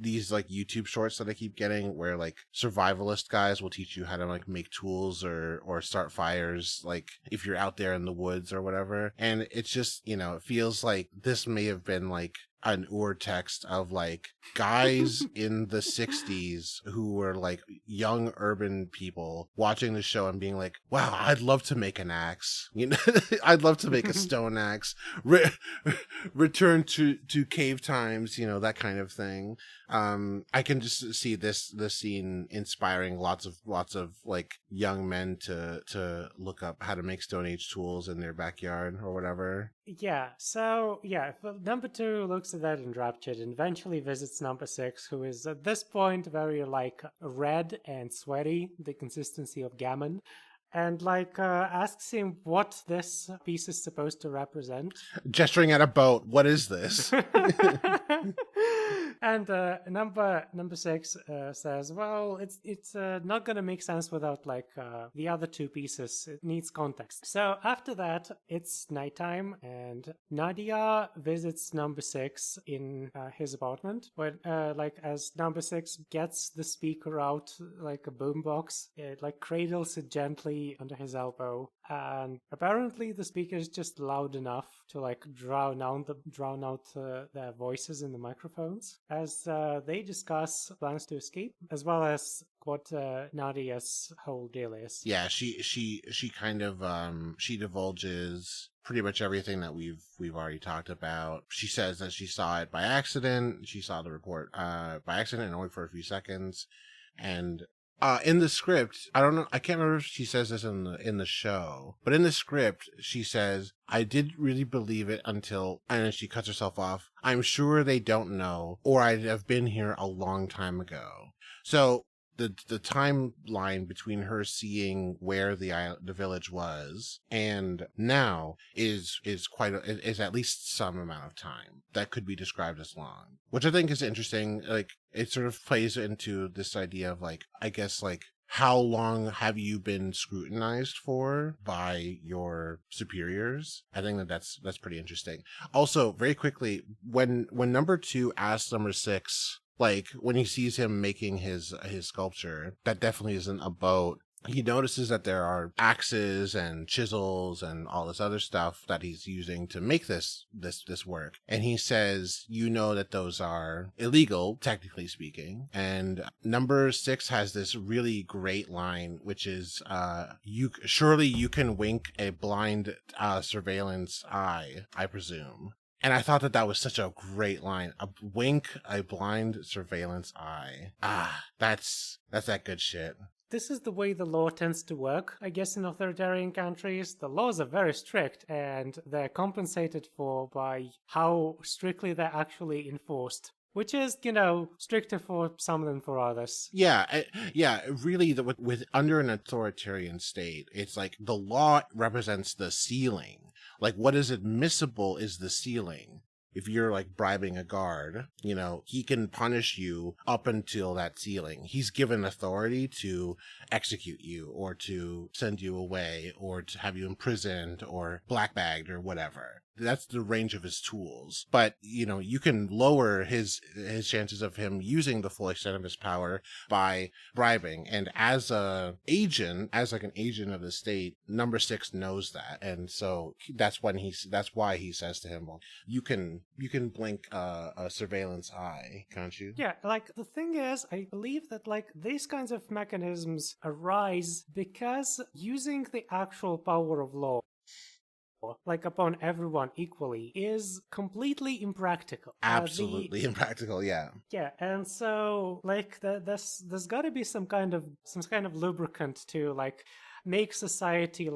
these like YouTube shorts that I keep getting where like survivalist guys will teach you how to like make tools or start fires like if you're out there in the woods or whatever. And it's just, you know, it feels like this may have been like an text of like guys in the 60s who were like young urban people watching the show and being like, wow, I'd love to make an axe, you know. I'd love to make a stone axe, return to cave times, you know, that kind of thing. I can just see this scene inspiring lots of like young men to look up how to make Stone Age tools in their backyard or whatever. Yeah, so yeah, number 2 looks at that enraptured and eventually visits number 6, who is at this point very like red and sweaty, the consistency of gammon, and like asks him what this piece is supposed to represent. Gesturing at a boat, what is this? And number 6 says, well, it's not gonna make sense without like the other 2 pieces. It needs context. So after that, it's nighttime, and Nadia visits number 6 in his apartment. When like as number 6 gets the speaker out like a boombox, it like cradles it gently under his elbow, and apparently the speaker is just loud enough to like drown out their voices in the microphones as they discuss plans to escape, as well as what Nadia's whole deal is. Yeah, she kind of she divulges pretty much everything that we've already talked about. She says that she saw it by accident. She saw the report by accident and only for a few seconds. And in the script, I don't know, I can't remember if she says this in the show, but in the script, she says, I did really believe it until, and then she cuts herself off. I'm sure they don't know, or I'd have been here a long time ago. So the timeline between her seeing where the village was and now is at least some amount of time that could be described as long, which I think is interesting. Like it sort of plays into this idea of like, I guess like, how long have you been scrutinized for by your superiors? I think that's pretty interesting. Also, very quickly, when number 2 asks number 6, like when he sees him making his sculpture, that definitely isn't a boat. He notices that there are axes and chisels and all this other stuff that he's using to make this work. And he says, you know that those are illegal, technically speaking. And number 6 has this really great line, which is, surely you can wink a blind surveillance eye, I presume. And I thought that was such a great line. A wink, a blind surveillance eye. That's that good shit. this is the way the law tends to work, I guess, in authoritarian countries. The laws are very strict, and they're compensated for by how strictly they're actually enforced. Which is, stricter for some than for others. Yeah, really, with under an authoritarian state, it's like the law represents the ceiling. Like, what is admissible is the ceiling. If you're like bribing a guard, he can punish you up until that ceiling. He's given authority to execute you or to send you away or to have you imprisoned or blackbagged or whatever. That's the range of his tools. But, you can lower his chances of him using the full extent of his power by bribing. And as an agent of the state, number 6 knows that. And so that's why he says to him, well, you can blink a surveillance eye, can't you? Yeah, the thing is, I believe that these kinds of mechanisms arise because using the actual power of law upon everyone equally is completely impractical. Absolutely impractical, yeah. Yeah, and so there's got to be some kind of lubricant to make society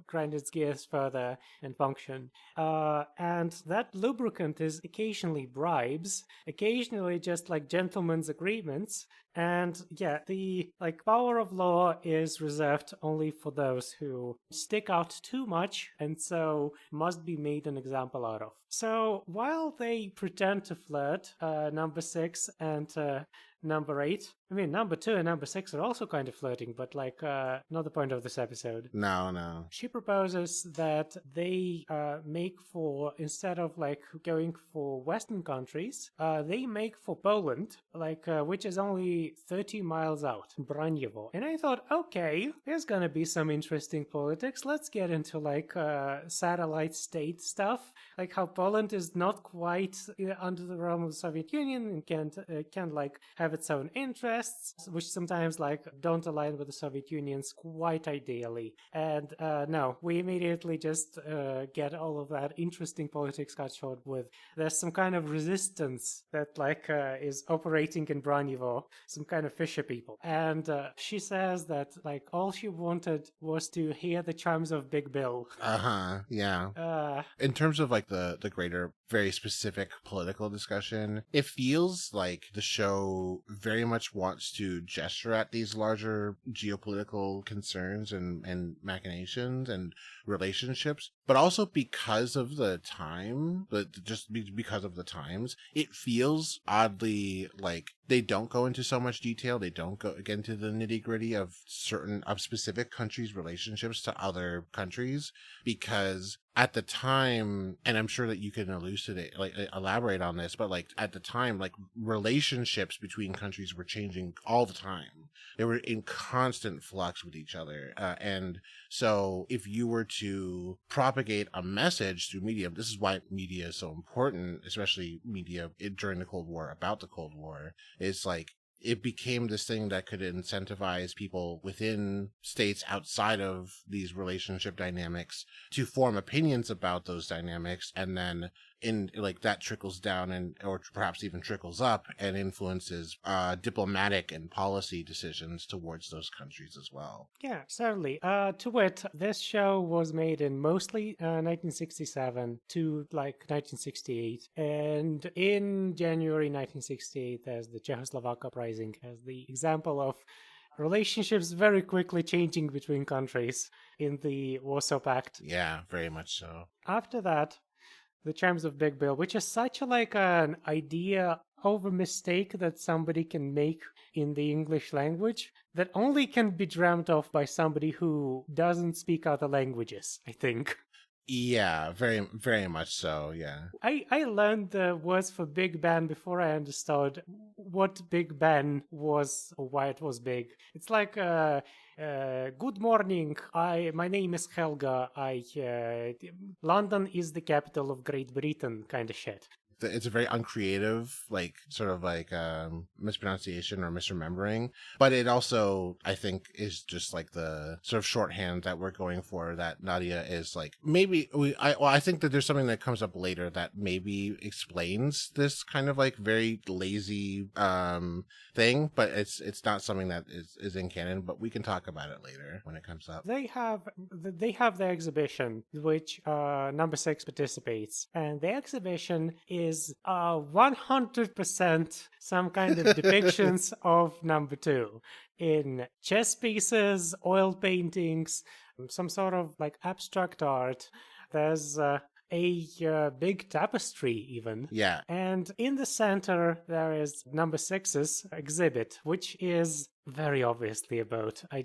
grind its gears further and function. And that lubricant is occasionally bribes, occasionally just gentlemen's agreements. And yeah, the power of law is reserved only for those who stick out too much and so must be made an example out of. So while they pretend to flirt, number 6 and number 8, number 2 and number 6 are also kind of flirting, but not the point of this episode. No. She proposes that they make for, instead of going for Western countries, they make for Poland, which is only 30 miles out, Braniewo. And I thought, okay, there's gonna be some interesting politics. Let's get into satellite state stuff, how Poland is not quite under the realm of the Soviet Union and can have its own interests, which sometimes don't align with the Soviet Union's quite ideally. And no, we immediately just get all of that interesting politics cut short with there's some kind of resistance that is operating in Braniewo, some kind of fisher people. And she says that all she wanted was to hear the chimes of Big Bill. Yeah. In terms of the greater, very specific political discussion, it feels like the show very much wants to gesture at these larger geopolitical concerns and machinations and relationships, but also because of the time, because of the times, it feels oddly like they don't go into so much detail. They don't get into the nitty gritty of specific countries' relationships to other countries, because at the time, and I'm sure that you can elaborate on this, but at the time, relationships between countries were changing all the time. They were in constant flux with each other. And so if you were to propagate a message through media, this is why media is so important, especially media during the Cold War, about the Cold War, is it became this thing that could incentivize people within states outside of these relationship dynamics to form opinions about those dynamics, and then that trickles down or perhaps even trickles up and influences diplomatic and policy decisions towards those countries as well. Yeah, certainly. To wit, this show was made in mostly 1967 to 1968, and in January 1968 there's the Czechoslovak uprising as the example of relationships very quickly changing between countries in the Warsaw Pact. Yeah, very much so. After that, the Chimes of Big Bill, which is such an idea of a mistake that somebody can make in the English language that only can be dreamt of by somebody who doesn't speak other languages, I think. Yeah, very, very much so, yeah. I learned the words for Big Ben before I understood what Big Ben was or why it was big. It's good morning, my name is Helga, London is the capital of Great Britain kind of shit. it's a very uncreative, like sort of like mispronunciation or misremembering. But it also, I think, is just like the sort of shorthand that we're going for. That Nadia is like maybe I think that there's something that comes up later that maybe explains this kind of like very lazy thing, but it's not something that is in canon. But we can talk about it later when it comes up. They have their exhibition, which number 6 participates, and the exhibition is 100% some kind of depictions of number 2 in chess pieces, oil paintings, some sort of like abstract art. There's a big tapestry even. Yeah. And in the center, there is number 6's exhibit, which is very obviously about, I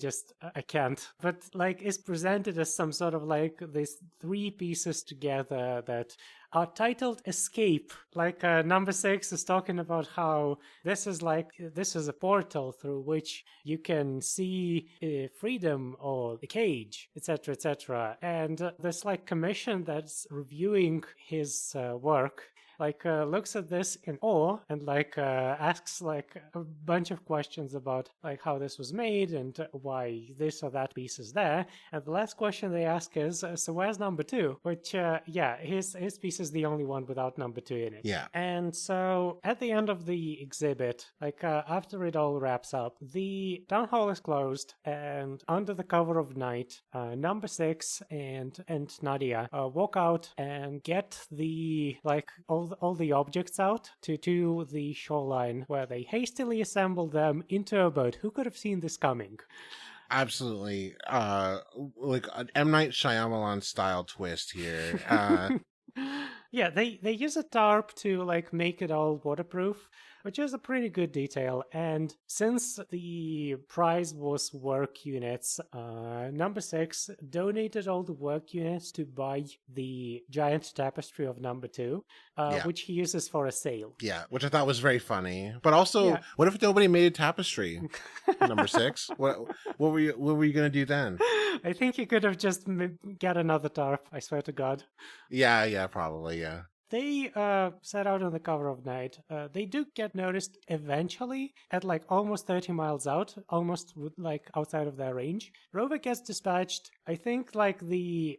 can't, but like is presented as some sort of like these 3 pieces together that are titled Escape. Like number 6 is talking about how this is a portal through which you can see freedom or the cage, etc., etc. And this like commission that's reviewing his work looks at this in awe and asks like a bunch of questions about like how this was made and why this or that piece is there. And the last question they ask is, so where's number 2? Which his piece is the only one without number 2 in it. Yeah. And so at the end of the exhibit, after it all wraps up, the town hall is closed, and under the cover of night, number 6 and Nadia walk out and get the all the objects out to the shoreline, where they hastily assemble them into a boat. Who could have seen this coming? Absolutely. Like an M. Night Shyamalan style twist here. Yeah, they use a tarp to like make it all waterproof, which is a pretty good detail. And since the prize was work units, number 6 donated all the work units to buy the giant tapestry of number 2, which he uses for a sail. Yeah, which I thought was very funny. But also, what if nobody made a tapestry? Number 6, what were you gonna do then? I think you could have just got another tarp. I swear to God. Yeah, probably. Yeah. They set out on the cover of night. They do get noticed eventually at like almost 30 miles out, almost like outside of their range. Rover gets dispatched. I think like the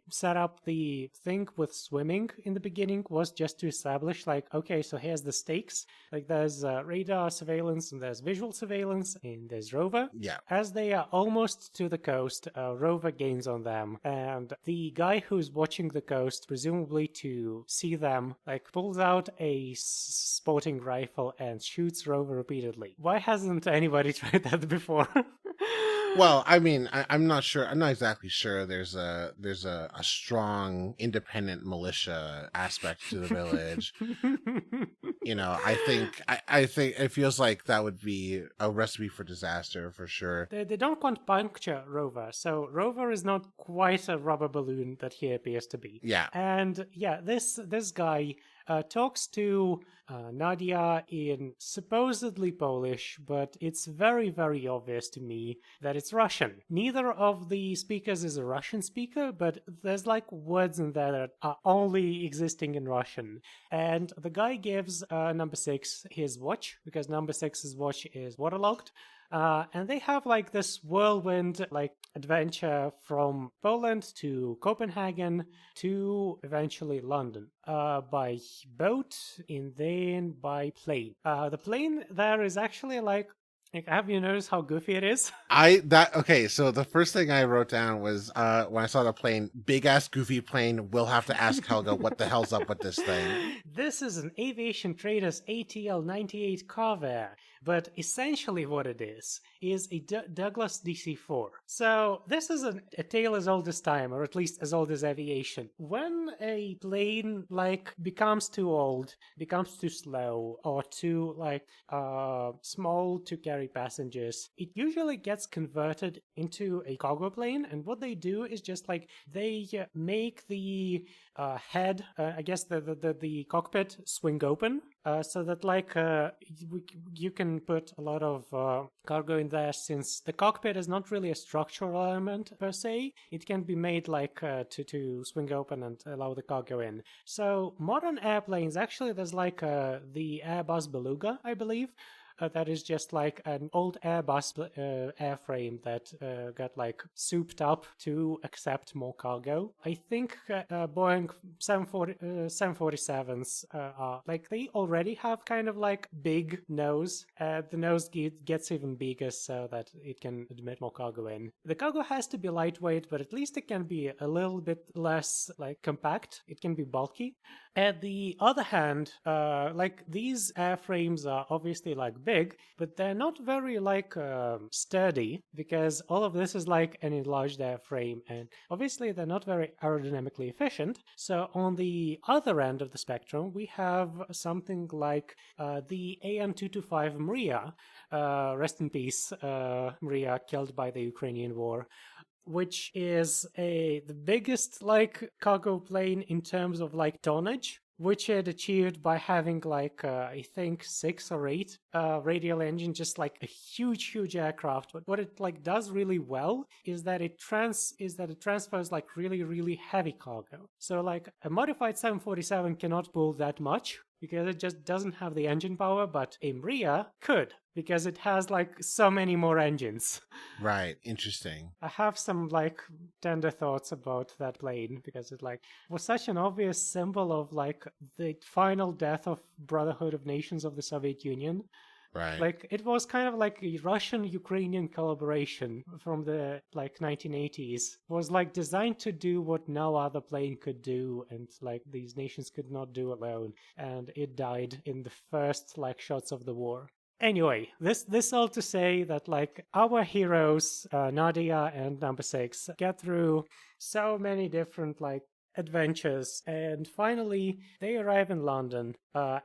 thing with swimming in the beginning was just to establish like, okay, so here's the stakes. Like there's radar surveillance and there's visual surveillance and there's Rover. Yeah. As they are almost to the coast, Rover gains on them, and the guy who's watching the coast, presumably to see them, like pulls out a sporting rifle and shoots Rover repeatedly. Why hasn't anybody tried that before? Well, I mean, I'm not sure. I'm not exactly sure. There's a strong independent militia aspect to the village. You know, I think it feels like that would be a recipe for disaster for sure. They don't want to puncture Rover, so Rover is not quite a rubber balloon that he appears to be. Yeah. And yeah, this guy talks to Nadia in supposedly Polish, but it's very, very obvious to me that it's Russian. Neither of the speakers is a Russian speaker, but there's like words in there that are only existing in Russian. And the guy gives number 6 his watch, because number 6's watch is waterlogged. And they have like this whirlwind like adventure from Poland to Copenhagen to eventually London by boat and then by plane. The plane there is actually like, have you noticed how goofy it is? Okay, so the first thing I wrote down was when I saw the plane, big ass goofy plane, we'll have to ask Helga what the hell's up with this thing. This is an Aviation Traders ATL-98 Carver, but essentially what it is a Douglas DC-4. So this is a tale as old as time, or at least as old as aviation. When a plane like becomes too old, becomes too slow, or too like small to carry passengers, it usually gets converted into a cargo plane. And what they do is just like they make the head, I guess the cockpit swing open, so that like you can put a lot of cargo in there, since the cockpit is not really a structural element per se. It can be made like to swing open and allow the cargo in. So modern airplanes, actually there's like the Airbus Beluga, I believe. That is just like an old Airbus airframe that got like souped up to accept more cargo. I think Boeing 747s are like, they already have kind of like big nose. The nose gets even bigger so that it can admit more cargo in. The cargo has to be lightweight, but at least it can be a little bit less like compact. It can be bulky. At the other hand, like these airframes are obviously like big, but they're not very like sturdy, because all of this is like an enlarged airframe, and obviously they're not very aerodynamically efficient. So on the other end of the spectrum, we have something like the AN-225 Mriya, rest in peace, Mriya, killed by the Ukrainian war, which is the biggest like cargo plane in terms of like tonnage, which it achieved by having like I think 6 or 8 radial engines, just like a huge aircraft. But what it like does really well is that it transfers like really heavy cargo. So like a modified 747 cannot pull that much because it just doesn't have the engine power, but a Mriya could, because it has like so many more engines. Right. Interesting. I have some like tender thoughts about that plane, because it like was such an obvious symbol of like the final death of Brotherhood of Nations of the Soviet Union. Right. Like it was kind of like a Russian-Ukrainian collaboration from the like 1980s. It was like designed to do what no other plane could do, and like these nations could not do alone. And it died in the first like shots of the war. Anyway, this all to say that like our heroes, Nadia and Number 6, get through so many different like adventures, and finally they arrive in London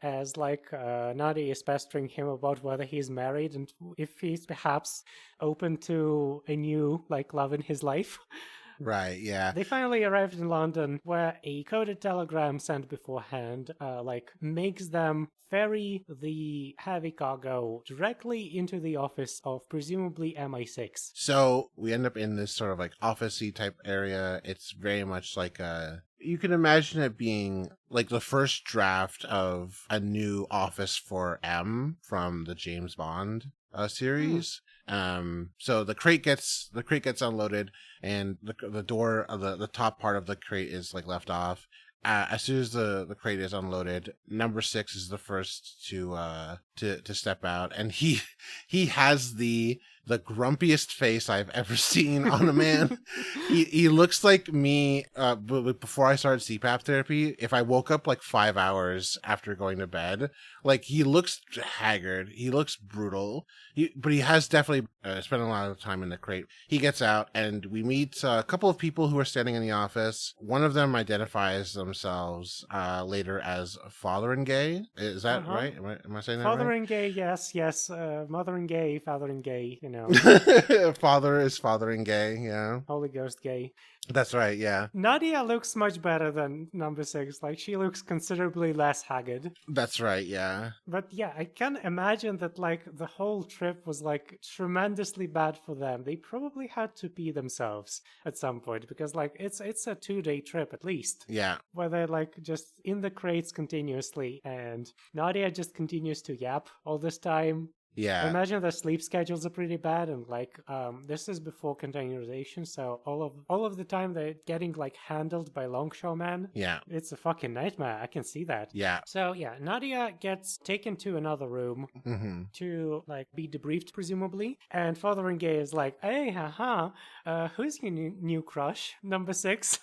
as like Nadia is pestering him about whether he's married and if he's perhaps open to a new like love in his life. Right, yeah. They finally arrived in London, where a coded telegram sent beforehand like makes them ferry the heavy cargo directly into the office of presumably MI6. So we end up in this sort of like office-y type area. It's very much like you can imagine it being like the first draft of a new Office for M from the James Bond series. So the crate gets unloaded, and the door of the top part of the crate is like left off. As soon as the crate is unloaded, Number 6 is the first to step out, and he has the grumpiest face I've ever seen on a man. He looks like me before I started CPAP therapy. If I woke up like 5 hours after going to bed, like he looks haggard, he looks brutal. But he has definitely spent a lot of time in the crate. He gets out, and we meet a couple of people who are standing in the office. One of them identifies themselves later as Fotheringay. Is that right? Am I saying that right? Fotheringay, yes. Mother and gay, father and gay, you know. Father is Fotheringay, yeah. Holy Ghost gay. That's right, yeah. Nadia looks much better than Number 6. Like, she looks considerably less haggard. That's right, yeah. But yeah, I can imagine that, like, the whole trip was, like, tremendously bad for them. They probably had to pee themselves at some point, because, like, it's a 2-day trip at least. Yeah. Where they're, like, just in the crates continuously, and Nadia just continues to yap all this time. Yeah. I imagine their sleep schedules are pretty bad, and like this is before containerization, so all of the time they're getting like handled by longshoremen. Yeah. It's a fucking nightmare. I can see that. Yeah. So yeah, Nadia gets taken to another room to like be debriefed, presumably, and Fotheringay is like, "Hey, haha, who's your new crush, Number 6?"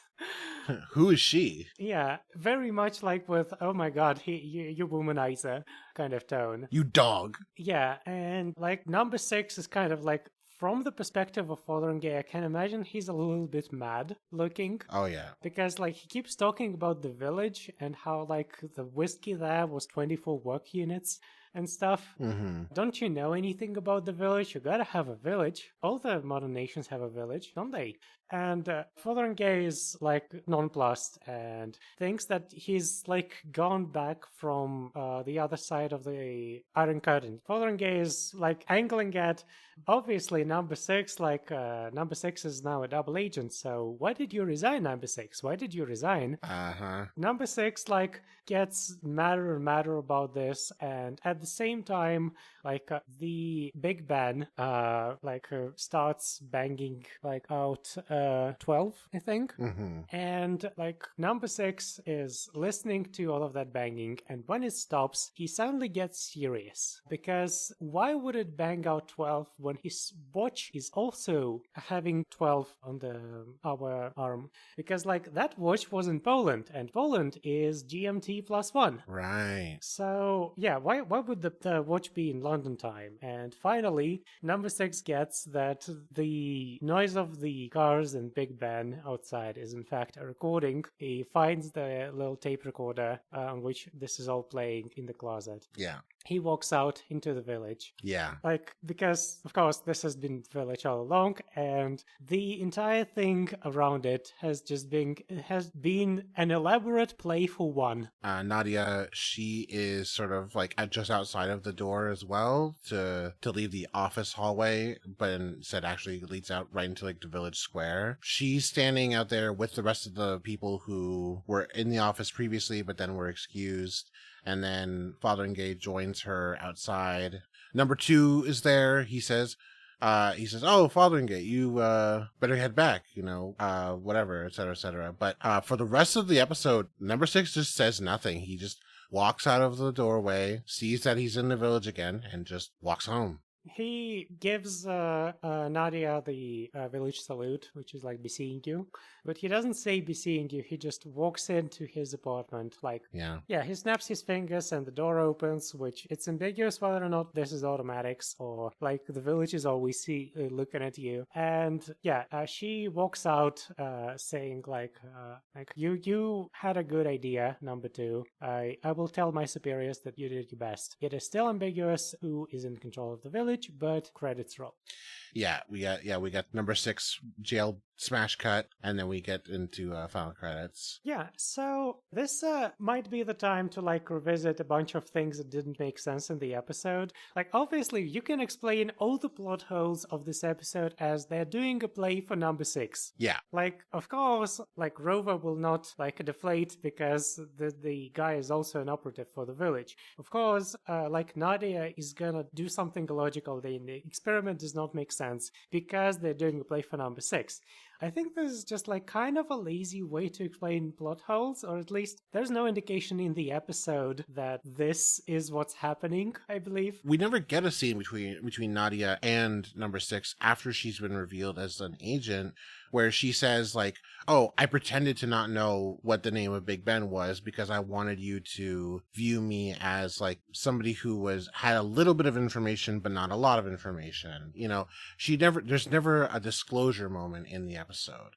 Who is she? Yeah, very much like with, oh my god, you womanizer kind of tone. You dog. Yeah, and like Number 6 is kind of like, from the perspective of Fotheringay, I can imagine he's a little bit mad looking. Oh, yeah. Because like he keeps talking about the village and how like the whiskey there was 24 work units. and stuff. Mm-hmm. Don't you know anything about the village? You gotta have a village. All the modern nations have a village, don't they? And Fotheringay is like nonplussed and thinks that he's like gone back from the other side of the Iron Curtain. Fotheringay is like angling at obviously number six, like number six is now a double agent. So why did you resign, number six? Why did you resign? Number six like gets madder and madder about this, and at the same time, like the Big Ben starts banging like out 12, I think. Mm-hmm. And like number six is listening to all of that banging, and when it stops, he suddenly gets serious. Because why would it bang out 12 when his watch is also having 12 on the our arm? Because like that watch was in Poland, and Poland is GMT +1. Right. So yeah, why would the watch be in London time? And finally, number six gets that the noise of the cars and Big Ben outside is in fact a recording. He finds the little tape recorder on which this is all playing in the closet. Yeah. He walks out into the village. Yeah. Like, because, of course, this has been the village all along, and the entire thing around it has been an elaborate play for one. Nadia, she is sort of like just outside of the door as well to leave the office hallway, but instead actually leads out right into like the village square. She's standing out there with the rest of the people who were in the office previously, but then were excused. And then Fotheringay joins her outside. Number two is there. He says, oh, Fotheringay, you better head back, whatever, et cetera, et cetera. But for the rest of the episode, number six just says nothing. He just walks out of the doorway, sees that he's in the village again, and just walks home. He gives Nadia the village salute, which is like, be seeing you. But he doesn't say be seeing you, he just walks into his apartment. Like, yeah, he snaps his fingers and the door opens, which it's ambiguous whether or not this is automatics or like the village is always looking at you. And yeah, she walks out saying like you had a good idea, number two. I will tell my superiors that you did your best. It is still ambiguous who is in control of the village, but credits roll. Yeah, we got number six jail smash cut, and then we get into final credits. Yeah, so this might be the time to like revisit a bunch of things that didn't make sense in the episode. Like, obviously, you can explain all the plot holes of this episode as they're doing a play for number six. Yeah. Like, of course, like Rover will not like deflate because the guy is also an operative for the village. Of course, like Nadia is gonna do something illogical. The experiment does not make sense because they're doing a play for number six. I think this is just like kind of a lazy way to explain plot holes, or at least there's no indication in the episode that this is what's happening, I believe. We never get a scene between Nadia and number six after she's been revealed as an agent, where she says like, oh, I pretended to not know what the name of Big Ben was because I wanted you to view me as like somebody who had a little bit of information but not a lot of information. There's never a disclosure moment in the episode.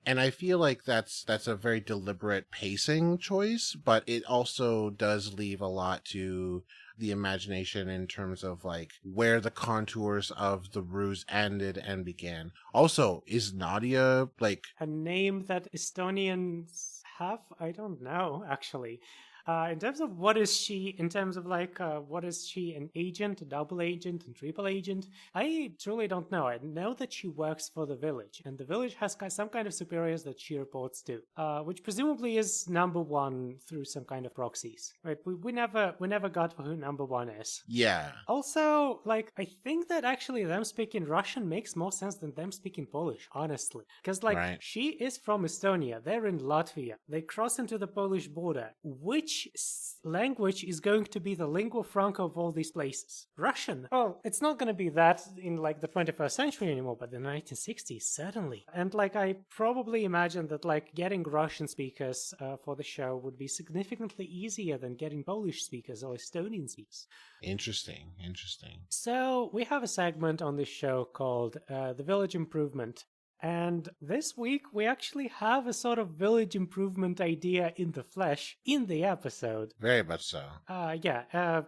And I feel like that's a very deliberate pacing choice, but it also does leave a lot to the imagination in terms of like where the contours of the ruse ended and began. Also, is Nadia like a name that Estonians have? I don't know, actually. In terms of what is she, what is she, an agent, a double agent, and triple agent? I truly don't know. I know that she works for the village, and the village has some kind of superiors that she reports to, which presumably is number one through some kind of proxies. Right? We never got who number one is. Yeah. Also, like, I think that actually them speaking Russian makes more sense than them speaking Polish, honestly. Because, like, right. She is from Estonia, they're in Latvia, they cross into the Polish border. Which language is going to be the lingua franca of all these places? Russian. Well, it's not going to be that in like the 21st century anymore, but in the 1960s, certainly. And like I probably imagine that like getting Russian speakers for the show would be significantly easier than getting Polish speakers or Estonian speakers. Interesting. So we have a segment on this show called The Village Improvement. And this week, we actually have a sort of village improvement idea in the flesh in the episode. Very much so.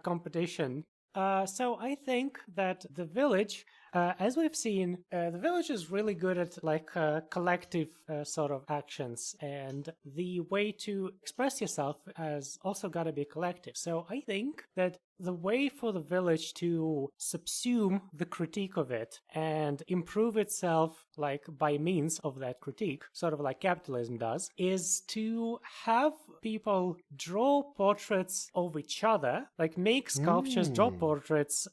Competition So I think that the village, as we've seen, the village is really good at like collective sort of actions, and the way to express yourself has also got to be collective. So I think that the way for the village to subsume the critique of it and improve itself like by means of that critique, sort of like capitalism does, is to have people draw portraits of each other, like make sculptures, draw portraits,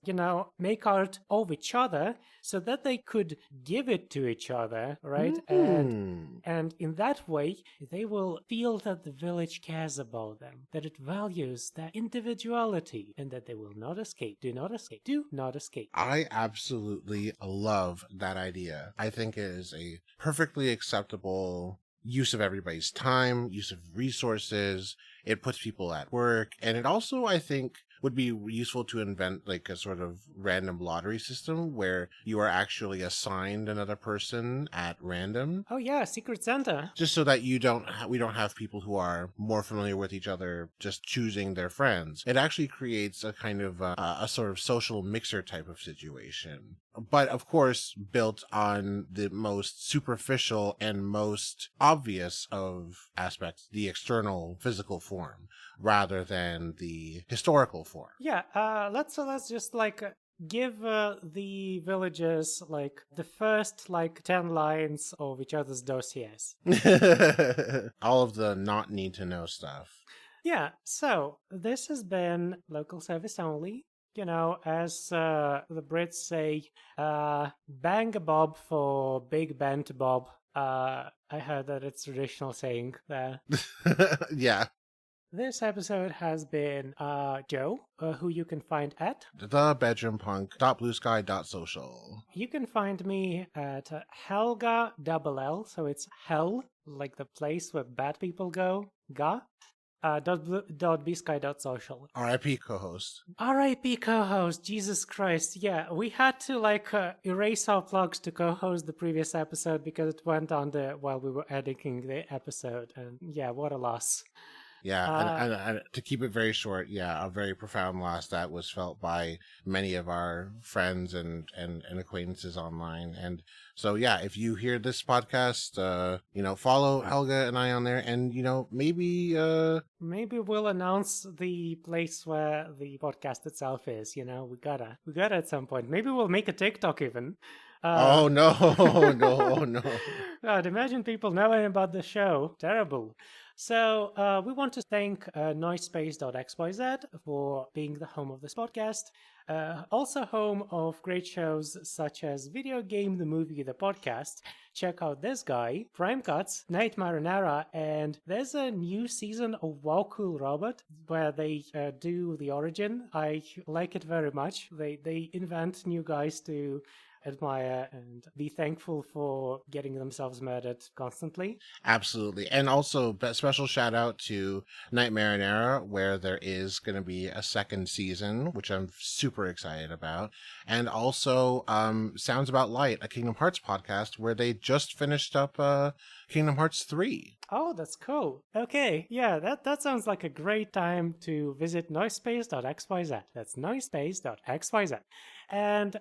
make art of each other so that they could give it to each other, right? And in that way, they will feel that the village cares about them, that it values their individuality, and that they will not escape. Do not escape. Do not escape. I absolutely love that idea. I think it is a perfectly acceptable use of everybody's time, use of resources. It puts people at work. And it also, I think, would be useful to invent like a sort of random lottery system where you are actually assigned another person at random. Oh yeah, Secret Santa. Just so that we don't have people who are more familiar with each other just choosing their friends. It actually creates a kind of a sort of social mixer type of situation. But of course, built on the most superficial and most obvious of aspects, the external physical form, rather than the historical form. Yeah, let's just like give the villagers like the first like 10 lines of each other's dossiers. All of the not need to know stuff. Yeah, so this has been local service only. As the Brits say, bang a bob for Big Bent Bob. I heard that it's a traditional saying there. Yeah. This episode has been Joe, who you can find at thebedroompunk.bluesky.social. You can find me at Helga double L, so it's hell, like the place where bad people go, .bsky.social. R.I.P. co-host. R.I.P. co-host, Jesus Christ. Yeah, we had to erase our plugs to co-host the previous episode because it went on while we were editing the episode, and yeah, what a loss. Yeah, and to keep it very short, yeah, a very profound loss that was felt by many of our friends and acquaintances online. And so, yeah, if you hear this podcast, follow Helga and I on there, and, maybe we'll announce the place where the podcast itself is, we gotta at some point. Maybe we'll make a TikTok even. Oh, no, no. God, imagine people knowing about the show. Terrible. So we want to thank Noisepace.xyz for being the home of this podcast. Also home of great shows such as Video Game, the Movie, the Podcast. Check out this guy, Prime Cuts, Night Marinara, and there's a new season of Wow Cool Robot where they do the origin. I like it very much. They invent new guys to admire and be thankful for getting themselves murdered constantly. Absolutely. And also special shout out to Night Marinara, where there is going to be a second season, which I'm super excited about. And also Sounds About Light, a Kingdom Hearts podcast, where they just finished up Kingdom Hearts 3. Oh, that's cool. Okay, yeah, that sounds like a great time to visit Noisepace.xyz. That's Noisepace.xyz. And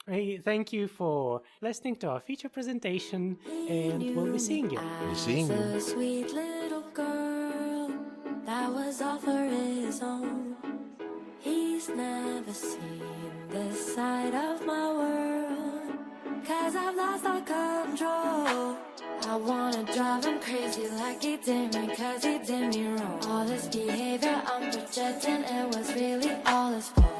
hey, thank you for listening to our feature presentation, and we'll be seeing you. We'll be seeing you. A sweet little girl that was all for his own. He's never seen this side of my world, 'cause I've lost all control. I wanna drive him crazy like he did me, 'cause he did me wrong. All his behavior I'm projecting, it was really all his fault.